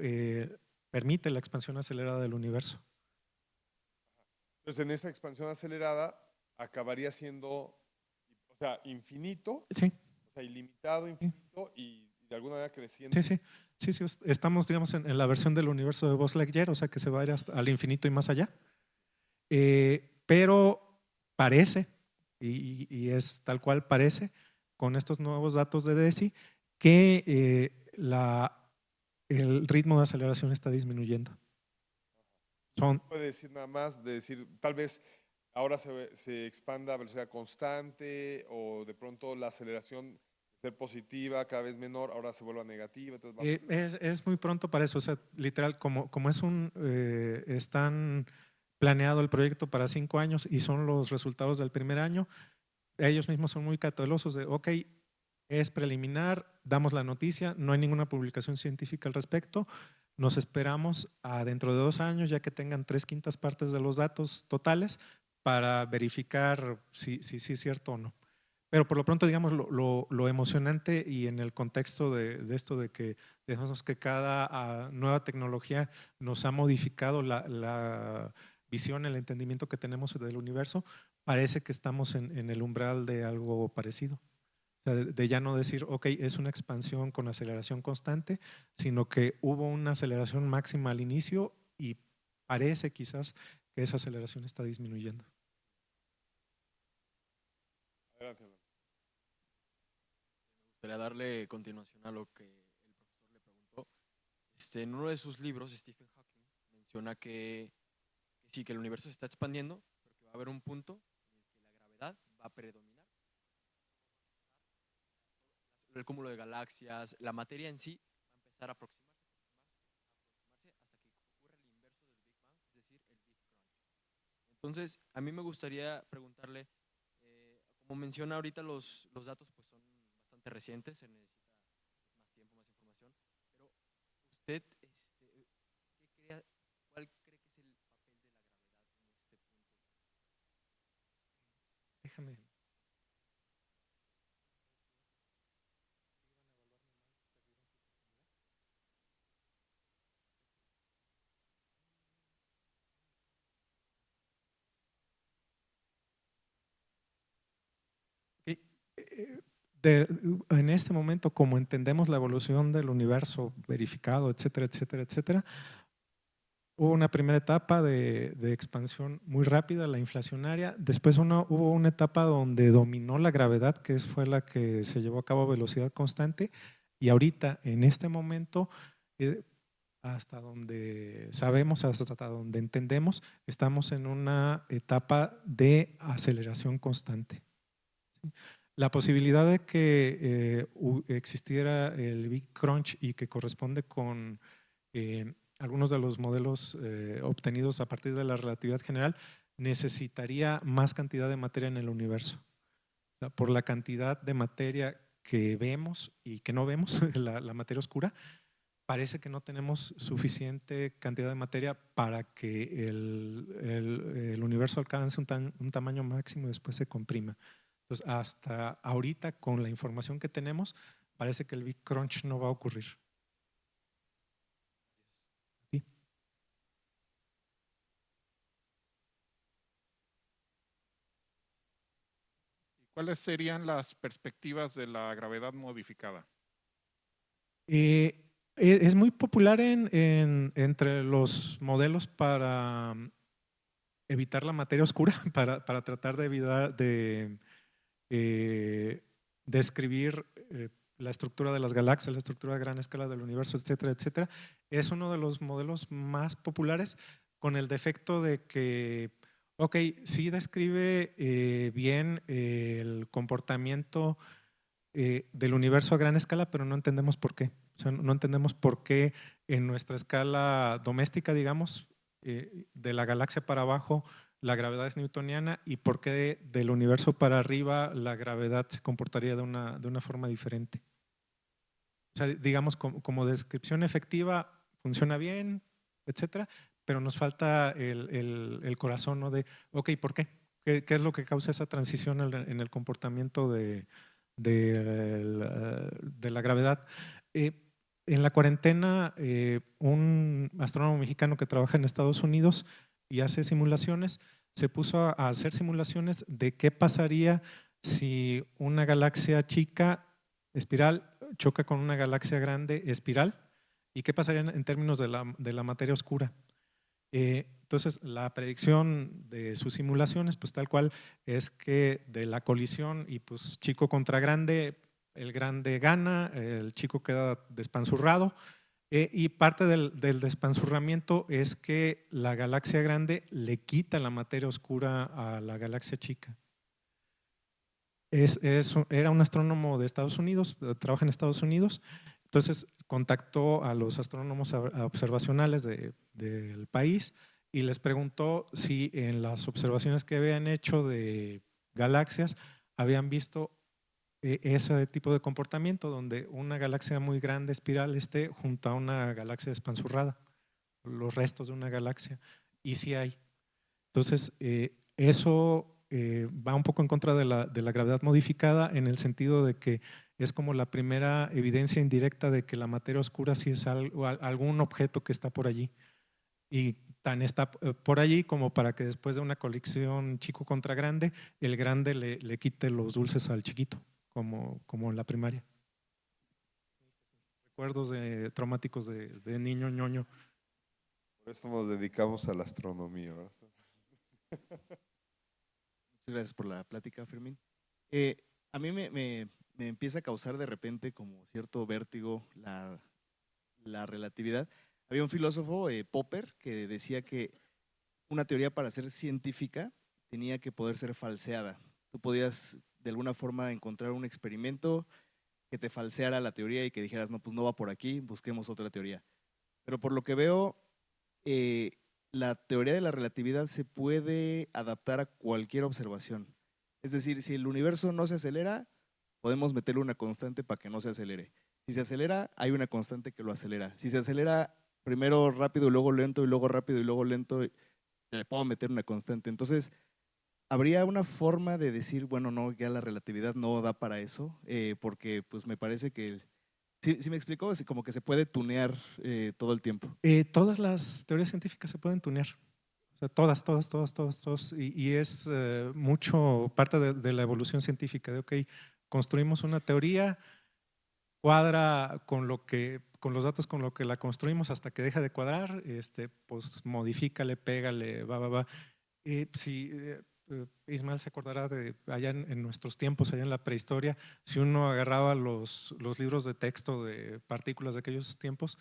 la expansión acelerada del universo. Entonces, en esa expansión acelerada acabaría siendo, o sea, infinito, sí. O sea, ilimitado, infinito y de alguna manera creciendo. Sí. Estamos, digamos, en la versión del universo de Buzz Lightyear, o sea, que se va a ir hasta al infinito y más allá. Pero parece, y es tal cual parece, con estos nuevos datos de DESI, que el ritmo de aceleración está disminuyendo. Puede decir nada más, de decir, tal vez ahora se expanda a velocidad constante o de pronto la aceleración de ser positiva cada vez menor, ahora se vuelva negativa. Entonces es muy pronto para eso, o sea, literal, como es están planeado el proyecto para 5 años y son los resultados del primer año, ellos mismos son muy cautelosos de, ok, es preliminar, damos la noticia, no hay ninguna publicación científica al respecto, nos esperamos a dentro de 2 años ya que tengan 3/5 partes de los datos totales para verificar si es cierto o no. Pero por lo pronto, digamos, lo emocionante y en el contexto de esto de que digamos que cada nueva tecnología nos ha modificado la visión, el entendimiento que tenemos del universo, parece que estamos en el umbral de algo parecido. O sea, de ya no decir, ok, es una expansión con aceleración constante, sino que hubo una aceleración máxima al inicio y parece quizás que esa aceleración está disminuyendo. Adelante. Me gustaría darle continuación a lo que el profesor le preguntó. En uno de sus libros, Stephen Hawking menciona que sí, que el universo se está expandiendo, pero que va a haber un punto en el que la gravedad va a predominar. El cúmulo de galaxias, la materia en sí va a empezar a aproximarse hasta que ocurra el inverso del Big Bang, es decir, el Big Crunch. Entonces, a mí me gustaría preguntarle, como menciona ahorita, los datos pues son bastante recientes, se necesita más tiempo, más información, pero usted, ¿cuál cree que es el papel de la gravedad en este punto? Déjame. En este momento, como entendemos la evolución del universo verificado, etcétera, etcétera, etcétera, hubo una primera etapa de expansión muy rápida, la inflacionaria. Después hubo una etapa donde dominó la gravedad, que fue la que se llevó a cabo a velocidad constante. Y ahorita, en este momento, hasta donde sabemos, hasta donde entendemos, estamos en una etapa de aceleración constante. La posibilidad de que existiera el Big Crunch y que corresponde con algunos de los modelos obtenidos a partir de la relatividad general necesitaría más cantidad de materia en el universo. O sea, por la cantidad de materia que vemos y que no vemos, la materia oscura, parece que no tenemos suficiente cantidad de materia para que el universo alcance un tamaño máximo y después se comprima. Entonces, hasta ahorita, con la información que tenemos, parece que el Big Crunch no va a ocurrir. ¿Sí? ¿Cuáles serían las perspectivas de la gravedad modificada? Es muy popular entre los modelos para evitar la materia oscura, para tratar de evitar de describir la estructura de las galaxias, la estructura a gran escala del universo, etcétera, etcétera. Es uno de los modelos más populares, con el defecto de que, ok, sí describe bien el comportamiento del universo a gran escala, pero no entendemos por qué. O sea, no entendemos por qué en nuestra escala doméstica, digamos, de la galaxia para abajo, la gravedad es newtoniana y por qué del universo para arriba la gravedad se comportaría de una forma diferente. O sea, digamos, como descripción efectiva funciona bien, etcétera, pero nos falta el corazón, ¿no? De, ok, ¿por qué? ¿Qué es lo que causa esa transición en el comportamiento de la gravedad? En la cuarentena, un astrónomo mexicano que trabaja en Estados Unidos y hace simulaciones, se puso a hacer simulaciones de qué pasaría si una galaxia chica espiral choca con una galaxia grande espiral y qué pasaría en términos de la materia oscura. Entonces, la predicción de sus simulaciones, pues tal cual, es que de la colisión y pues chico contra grande, el grande gana, el chico queda despanzurrado. Y parte del despanzurramiento es que la galaxia grande le quita la materia oscura a la galaxia chica. Era un astrónomo de Estados Unidos, trabaja en Estados Unidos, entonces contactó a los astrónomos observacionales del país y les preguntó si en las observaciones que habían hecho de galaxias habían visto ese tipo de comportamiento donde una galaxia muy grande espiral esté junto a una galaxia despanzurrada, los restos de una galaxia, y sí hay. Entonces, eso va un poco en contra de la gravedad modificada en el sentido de que es como la primera evidencia indirecta de que la materia oscura sí es algún objeto que está por allí. Y tan está por allí como para que después de una colección chico contra grande, el grande le quite los dulces al chiquito, como en la primaria. Recuerdos traumáticos de niño ñoño. Por esto nos dedicamos a la astronomía, ¿verdad? Muchas gracias por la plática, Fermín. A mí me empieza a causar de repente como cierto vértigo la relatividad. Había un filósofo, Popper, que decía que una teoría para ser científica tenía que poder ser falseada. Tú podías de alguna forma encontrar un experimento que te falseara la teoría y que dijeras, no, pues no va por aquí, busquemos otra teoría. Pero por lo que veo, la teoría de la relatividad se puede adaptar a cualquier observación. Es decir, si el universo no se acelera, podemos meterle una constante para que no se acelere. Si se acelera, hay una constante que lo acelera. Si se acelera primero rápido y luego lento y luego rápido y luego lento, le puedo meter una constante. Entonces, ¿habría una forma de decir, bueno, no, ya la relatividad no da para eso? Porque pues me parece que, ¿sí me explico? Es como que se puede tunear todo el tiempo. Todas las teorías científicas se pueden tunear. O sea, todas. Y es mucho parte de la evolución científica, de, ok, construimos una teoría, cuadra con los datos con lo que la construimos hasta que deja de cuadrar, pues modifícale, pégale, va. Si Ismael se acordará de allá en nuestros tiempos, allá en la prehistoria, si uno agarraba los libros de texto de partículas de aquellos tiempos,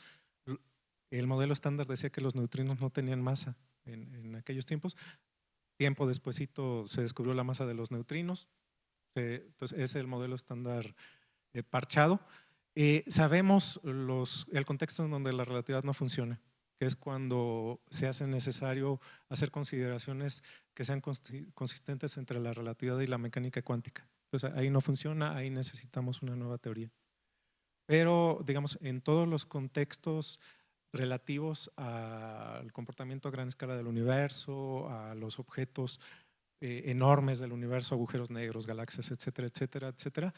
el modelo estándar decía que los neutrinos no tenían masa en aquellos tiempos. Tiempo despuesito se descubrió la masa de los neutrinos, entonces ese es el modelo estándar parchado. Sabemos el contexto en donde la relatividad no funciona, que es cuando se hace necesario hacer consideraciones que sean consistentes entre la relatividad y la mecánica cuántica. Entonces ahí no funciona, ahí necesitamos una nueva teoría. Pero digamos, en todos los contextos relativos al comportamiento a gran escala del universo, a los objetos enormes del universo, agujeros negros, galaxias, etcétera,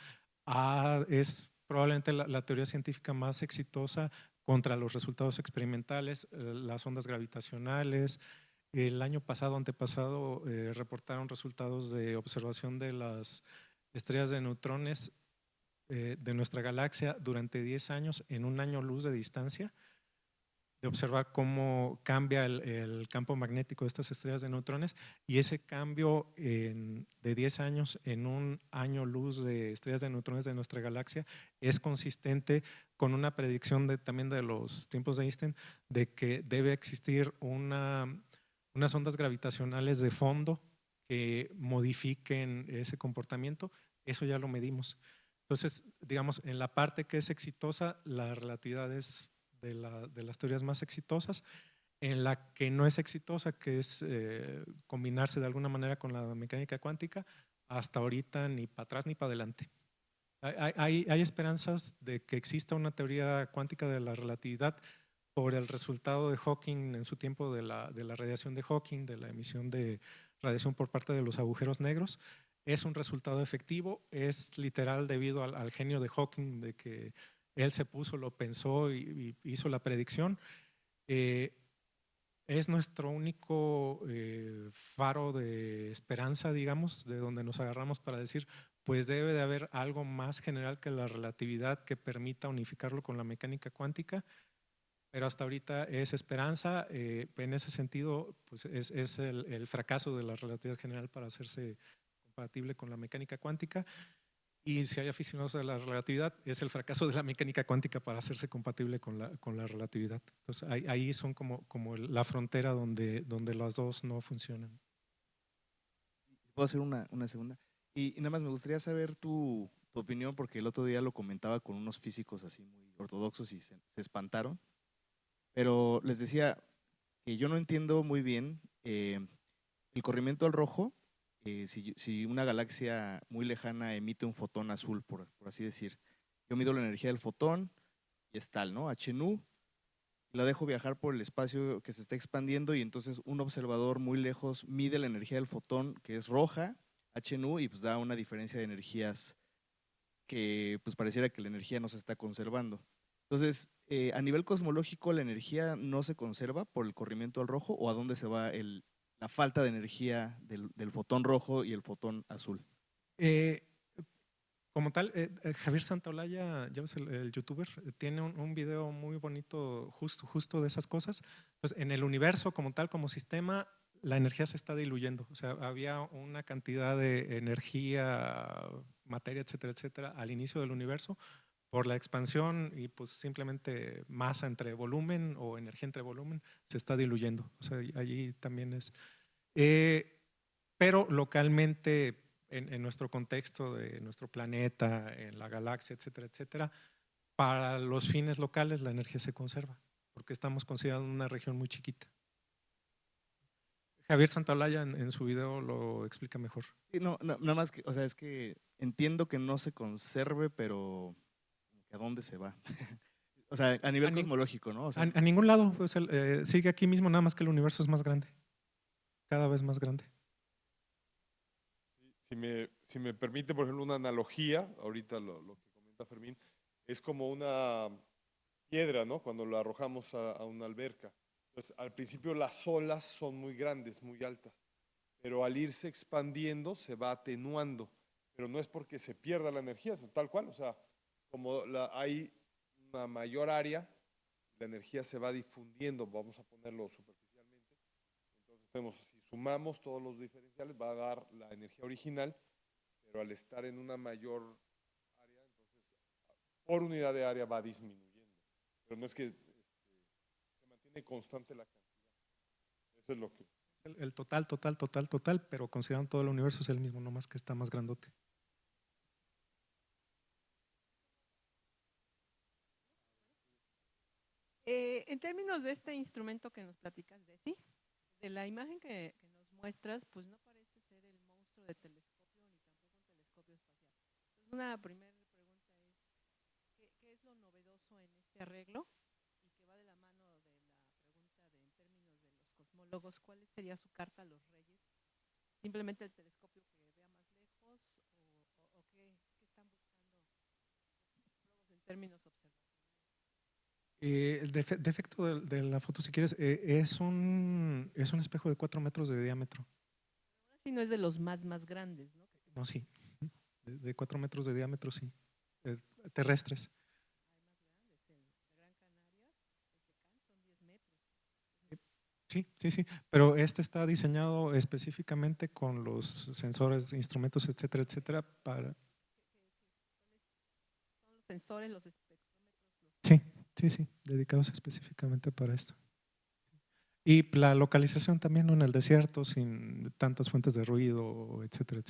es probablemente la teoría científica más exitosa contra los resultados experimentales, las ondas gravitacionales. El año pasado, antepasado, reportaron resultados de observación de las estrellas de neutrones de nuestra galaxia durante 10 años en un año luz de distancia, de observar cómo cambia el campo magnético de estas estrellas de neutrones, y ese cambio de 10 años en un año luz de estrellas de neutrones de nuestra galaxia es consistente con una predicción también de los tiempos de Einstein de que debe existir unas ondas gravitacionales de fondo que modifiquen ese comportamiento. Eso ya lo medimos. Entonces, digamos, en la parte que es exitosa, la relatividad es de las teorías más exitosas. En la que no es exitosa, que es combinarse de alguna manera con la mecánica cuántica, hasta ahorita ni para atrás ni para adelante. Hay esperanzas de que exista una teoría cuántica de la relatividad por el resultado de Hawking en su tiempo de la radiación de Hawking, de la emisión de radiación por parte de los agujeros negros. Es un resultado efectivo, es literal debido al genio de Hawking, de que él se puso, lo pensó y hizo la predicción. Es nuestro único faro de esperanza, digamos, de donde nos agarramos para decir, pues debe de haber algo más general que la relatividad que permita unificarlo con la mecánica cuántica, pero hasta ahorita es esperanza. En ese sentido, pues es el fracaso de la relatividad general para hacerse compatible con la mecánica cuántica. Y si hay aficionados de la relatividad, es el fracaso de la mecánica cuántica para hacerse compatible con la relatividad. Entonces ahí son como la frontera donde las dos no funcionan. ¿Puedo hacer una segunda? Y nada más me gustaría saber tu opinión, porque el otro día lo comentaba con unos físicos así muy ortodoxos y se espantaron. Pero les decía que yo no entiendo muy bien el corrimiento al rojo. Si una galaxia muy lejana emite un fotón azul, por así decir, yo mido la energía del fotón y es tal, ¿no? H nu, la dejo viajar por el espacio que se está expandiendo y entonces un observador muy lejos mide la energía del fotón, que es roja, HNU y pues da una diferencia de energías que pues pareciera que la energía no se está conservando. Entonces, a nivel cosmológico, ¿la energía no se conserva por el corrimiento al rojo o a dónde se va la falta de energía del fotón rojo y el fotón azul? Eh, Como tal, Javier Santaolalla, ya ves el youtuber, tiene un video muy bonito justo de esas cosas. Entonces, en el universo como tal, como sistema, la energía se está diluyendo. O sea, había una cantidad de energía, materia, etcétera, al inicio del universo. Por la expansión y pues simplemente masa entre volumen o energía entre volumen, se está diluyendo. O sea, allí también es… pero localmente, en nuestro contexto de nuestro planeta, en la galaxia, etcétera, para los fines locales la energía se conserva, porque estamos considerando una región muy chiquita. Javier Santaolalla en su video lo explica mejor. Sí, no, nada más que, o sea, es que entiendo que no se conserve, pero ¿a dónde se va? O sea, a nivel cosmológico, ¿no? O sea, A ningún lado, pues, sigue aquí mismo, nada más que el universo es más grande, cada vez más grande. Si me permite, por ejemplo, una analogía, ahorita lo que comenta Fermín, es como una piedra, ¿no? Cuando la arrojamos a una alberca. Entonces, al principio las olas son muy grandes, muy altas, pero al irse expandiendo se va atenuando, pero no es porque se pierda la energía, es tal cual, o sea, como hay una mayor área, la energía se va difundiendo, vamos a ponerlo superficialmente, entonces si sumamos todos los diferenciales va a dar la energía original, pero al estar en una mayor área, entonces por unidad de área va disminuyendo, pero no es que se mantiene constante la cantidad, eso es lo que… El total, pero considerando todo el universo es el mismo, nomás que está más grandote. En términos de este instrumento que nos platicas, Desi, de la imagen que nos muestras, pues no parece ser el monstruo de telescopio ni tampoco un telescopio espacial. Entonces, una primera pregunta es, ¿qué es lo novedoso en este arreglo? Y que va de la mano de la pregunta en términos de los cosmólogos, ¿cuál sería su carta a los reyes? ¿Simplemente el telescopio que vea más lejos o qué están buscando los cosmólogos en términos observacionales? El defecto de la foto, si quieres, es un espejo de 4 metros de diámetro. Ahora sí no es de los más grandes, ¿no? No, sí, de 4 metros de diámetro, sí, terrestres. Hay más grandes, el de Gran Canarias, el Tecan, son 10 metros. Sí, pero este está diseñado específicamente con los sensores, instrumentos, etcétera, para… Son los sensores, los espectrómetros, Sí, dedicados específicamente para esto. Y la localización también, ¿no? En el desierto, sin tantas fuentes de ruido, etcétera.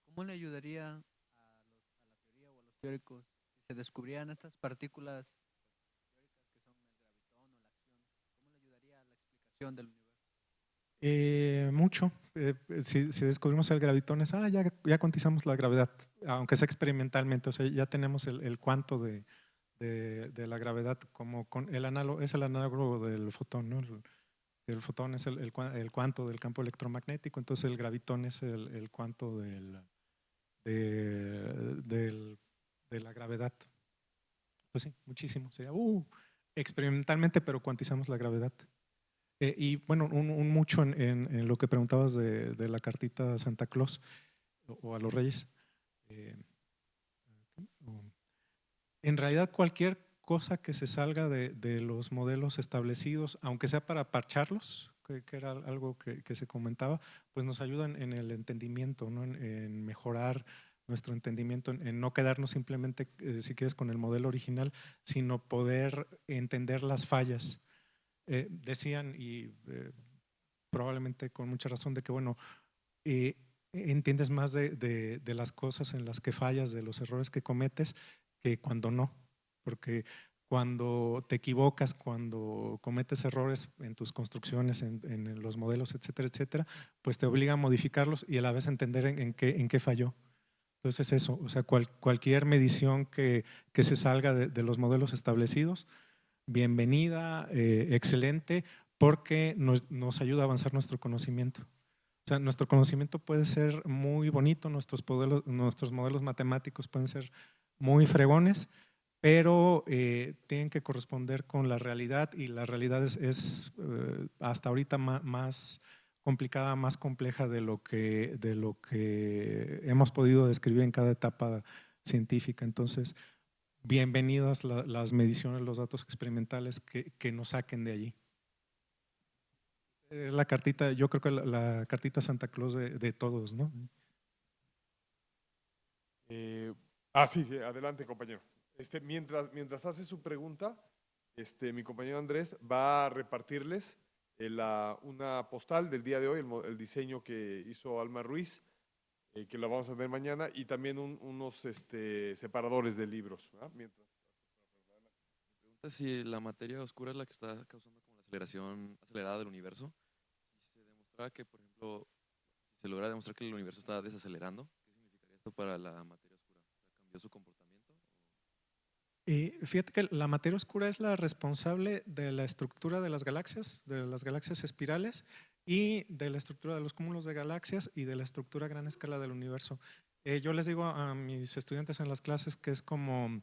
¿Cómo le ayudaría a la teoría o a los teóricos si se descubrieran estas partículas teóricas que son el gravitón o la acción? ¿Cómo le ayudaría a la explicación del universo? Mucho. Si descubrimos el gravitón, ya cuantizamos la gravedad, aunque sea experimentalmente, o sea, ya tenemos el cuanto de la gravedad, como con el análogo, es el análogo del fotón, ¿no? El fotón es el cuanto del campo electromagnético, entonces el gravitón es el cuanto de la gravedad. Pues sí, muchísimo. Sería experimentalmente, pero cuantizamos la gravedad. Y bueno, un mucho en lo que preguntabas de la cartita a Santa Claus o a los Reyes. En realidad, cualquier cosa que se salga de los modelos establecidos, aunque sea para parcharlos, que era algo que se comentaba, pues nos ayuda en el entendimiento, ¿no? En mejorar nuestro entendimiento, en no quedarnos simplemente, si quieres, con el modelo original, sino poder entender las fallas. Decían, y probablemente con mucha razón, de que bueno, entiendes más de las cosas en las que fallas, de los errores que cometes, que cuando no, porque cuando te equivocas, cuando cometes errores en tus construcciones, en los modelos, etcétera, pues te obliga a modificarlos y a la vez entender en qué falló. Entonces eso, o sea, cualquier medición que se salga de los modelos establecidos, bienvenida, excelente, porque nos ayuda a avanzar nuestro conocimiento. O sea, nuestro conocimiento puede ser muy bonito, nuestros modelos matemáticos pueden ser muy fregones, pero tienen que corresponder con la realidad, y la realidad es hasta ahorita más complicada, más compleja de lo que hemos podido describir en cada etapa científica. Entonces, bienvenidas las mediciones, los datos experimentales que nos saquen de allí. Es la cartita, yo creo que la cartita Santa Claus de todos, ¿no? Sí, adelante, compañero. Mientras hace su pregunta, mi compañero Andrés va a repartirles una postal del día de hoy, el diseño que hizo Alma Ruiz, que la vamos a ver mañana, y también unos separadores de libros, ¿verdad? Si la materia oscura es la que está causando como la aceleración acelerada del universo, si se demostrara que, por ejemplo, si se logra demostrar que el universo está desacelerando, ¿qué significaría esto para la materia oscura? O sea, ¿cambió su comportamiento? Fíjate que la materia oscura es la responsable de la estructura de las galaxias espirales, y de la estructura de los cúmulos de galaxias, y de la estructura a gran escala del universo. Yo les digo a mis estudiantes en las clases que es como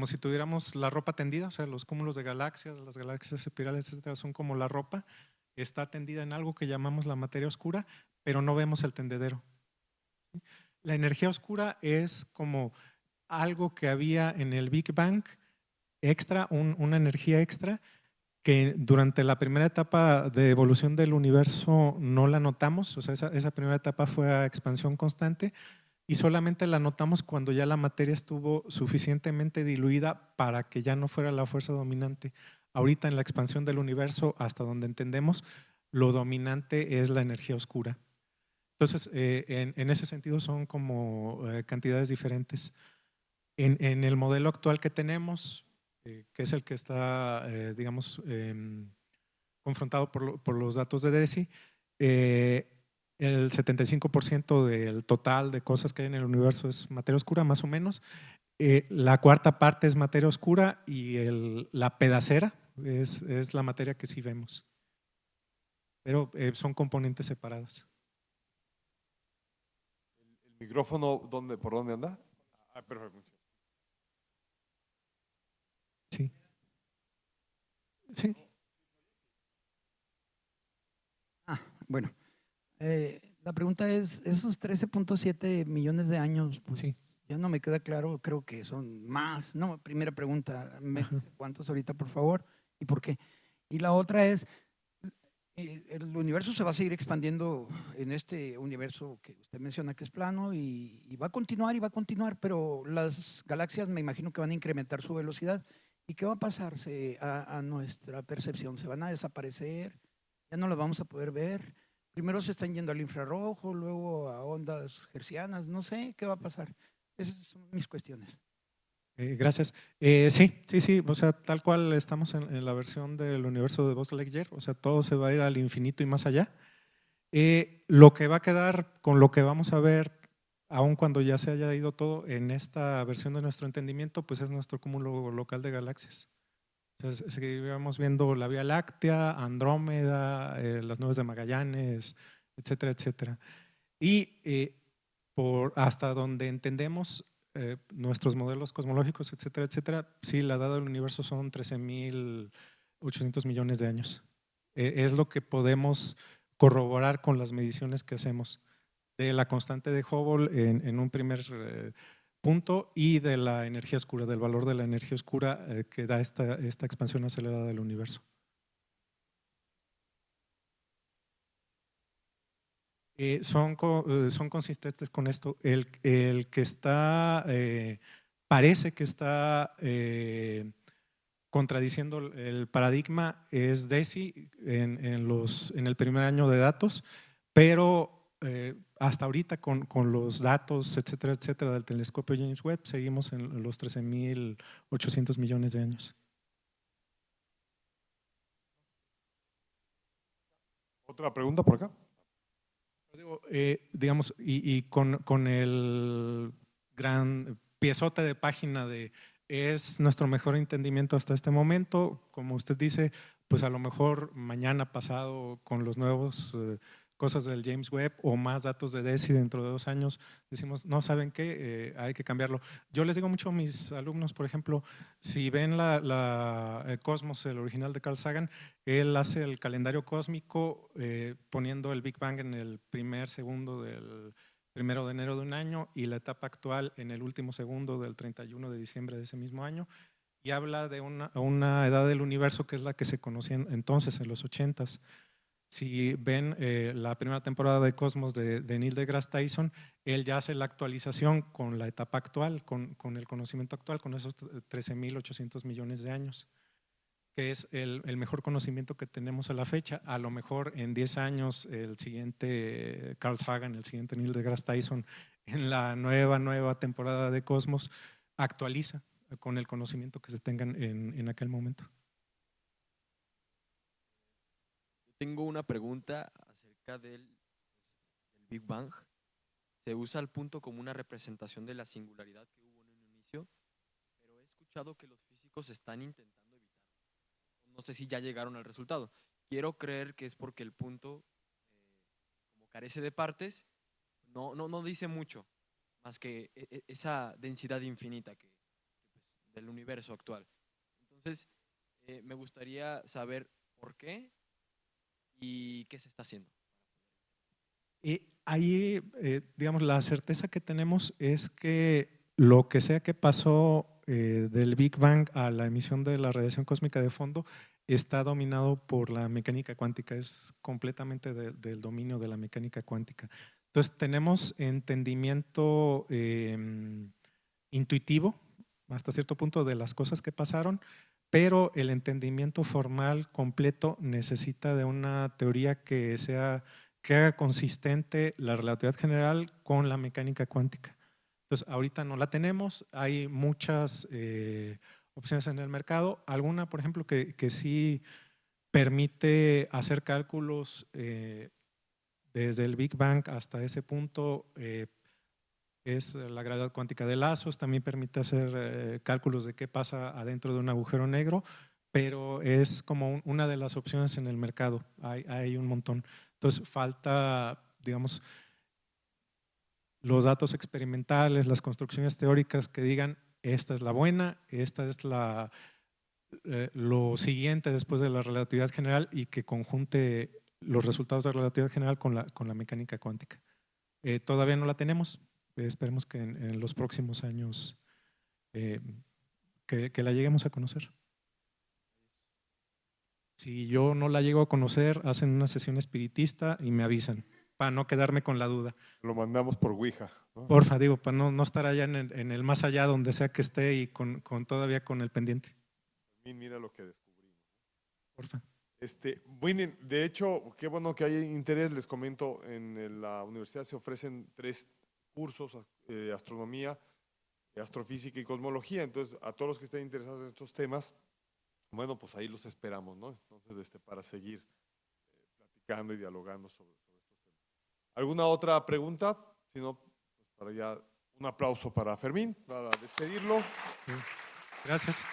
si tuviéramos la ropa tendida. O sea, los cúmulos de galaxias, las galaxias espirales, etcétera, son como la ropa, está tendida en algo que llamamos la materia oscura, pero no vemos el tendedero. La energía oscura es como algo que había en el Big Bang extra, una energía extra, que durante la primera etapa de evolución del universo no la notamos. O sea, esa primera etapa fue a expansión constante, y solamente la notamos cuando ya la materia estuvo suficientemente diluida para que ya no fuera la fuerza dominante. Ahorita, en la expansión del universo, hasta donde entendemos, lo dominante es la energía oscura. Entonces, en ese sentido son como cantidades diferentes. En el modelo actual que tenemos, que es el que está, digamos, confrontado por los datos de DESI, el 75% del total de cosas que hay en el universo es materia oscura, más o menos. La cuarta parte es materia oscura, y la pedacera es la materia que sí vemos. Pero son componentes separadas. ¿El micrófono por dónde anda? Perfecto. Sí. Sí. Bueno, la pregunta es, esos 13.7 millones de años, pues Sí. ya no me queda claro, creo que son más. No, primera pregunta, ¿me dice cuántos ahorita, por favor? ¿Y por qué? Y la otra es, el universo se va a seguir expandiendo en este universo que usted menciona que es plano, y va a continuar, pero las galaxias me imagino que van a incrementar su velocidad. ¿Y qué va a pasarse a nuestra percepción? ¿Se van a desaparecer? ¿Ya no las vamos a poder ver? Primero se están yendo al infrarrojo, luego a ondas hertzianas, no sé qué va a pasar. Esas son mis cuestiones. Gracias. Sí, o sea, tal cual estamos en la versión del universo de Buzz Lightyear. O sea, todo se va a ir al infinito y más allá. Lo que va a quedar con lo que vamos a ver, aun cuando ya se haya ido todo en esta versión de nuestro entendimiento, pues es nuestro cúmulo local de galaxias. Entonces, seguiríamos viendo la Vía Láctea, Andrómeda, las nubes de Magallanes, etcétera, etcétera. Y hasta donde entendemos nuestros modelos cosmológicos, etcétera, etcétera, sí, la edad del universo son 13.800 millones de años. Es lo que podemos corroborar con las mediciones que hacemos de la constante de Hubble en un primer punto, y de la energía oscura, del valor de la energía oscura que da esta expansión acelerada del universo. Son consistentes con esto. El que está, parece que está contradiciendo el paradigma es DESI en el primer año de datos, pero hasta ahorita con los datos, etcétera, etcétera, del telescopio James Webb, seguimos en los 13.800 millones de años. ¿Otra pregunta por acá? Digamos, y con el gran piezote de página de es nuestro mejor entendimiento hasta este momento. Como usted dice, pues a lo mejor mañana pasado con los nuevos cosas del James Webb o más datos de DESI dentro de 2 años, decimos, no, ¿saben qué? Hay que cambiarlo. Yo les digo mucho a mis alumnos, por ejemplo, si ven Cosmos, el original de Carl Sagan, él hace el calendario cósmico poniendo el Big Bang en el primer segundo del 1 de enero de un año y la etapa actual en el último segundo del 31 de diciembre de ese mismo año, y habla de una edad del universo que es la que se conocía entonces, en los 80s. Si ven la primera temporada de Cosmos de Neil deGrasse Tyson, él ya hace la actualización con la etapa actual, con el conocimiento actual, con esos 13.800 millones de años, que es el mejor conocimiento que tenemos a la fecha. A lo mejor en 10 años el siguiente Carl Sagan, el siguiente Neil deGrasse Tyson, en la nueva temporada de Cosmos, actualiza con el conocimiento que se tengan en aquel momento. Tengo una pregunta acerca del Big Bang. Se usa el punto como una representación de la singularidad que hubo en un inicio, pero he escuchado que los físicos están intentando evitar. No sé si ya llegaron al resultado. Quiero creer que es porque el punto, como carece de partes, no dice mucho, más que esa densidad infinita pues, del universo actual. Entonces, me gustaría saber por qué y qué se está haciendo. Y ahí, digamos, la certeza que tenemos es que lo que sea que pasó del Big Bang a la emisión de la radiación cósmica de fondo está dominado por la mecánica cuántica, es completamente del dominio de la mecánica cuántica. Entonces tenemos entendimiento intuitivo hasta cierto punto de las cosas que pasaron, pero el entendimiento formal completo necesita de una teoría que haga consistente la relatividad general con la mecánica cuántica. Entonces, ahorita no la tenemos, hay muchas opciones en el mercado, alguna, por ejemplo, que sí permite hacer cálculos desde el Big Bang hasta ese punto, es la gravedad cuántica de lazos, también permite hacer cálculos de qué pasa adentro de un agujero negro, pero es como una de las opciones en el mercado, hay un montón. Entonces falta, digamos, los datos experimentales, las construcciones teóricas que digan esta es la buena, esta es lo siguiente después de la relatividad general y que conjunte los resultados de la relatividad general con la mecánica cuántica. Todavía no la tenemos. Esperemos que en los próximos años que la lleguemos a conocer. Si yo no la llego a conocer, hacen una sesión espiritista y me avisan, para no quedarme con la duda. Lo mandamos por Ouija, ¿no? Porfa, digo, para no estar allá en el más allá, donde sea que esté y todavía con el pendiente. Mira lo que descubrimos. Porfa. Bueno, de hecho, qué bueno que hay interés. Les comento, en la universidad se ofrecen 3 cursos, astronomía, astrofísica y cosmología. Entonces, a todos los que estén interesados en estos temas, bueno, pues ahí los esperamos, ¿no? Entonces, para seguir platicando y dialogando sobre estos temas. ¿Alguna otra pregunta? Si no, pues para ya un aplauso para Fermín, para despedirlo. Sí. Gracias.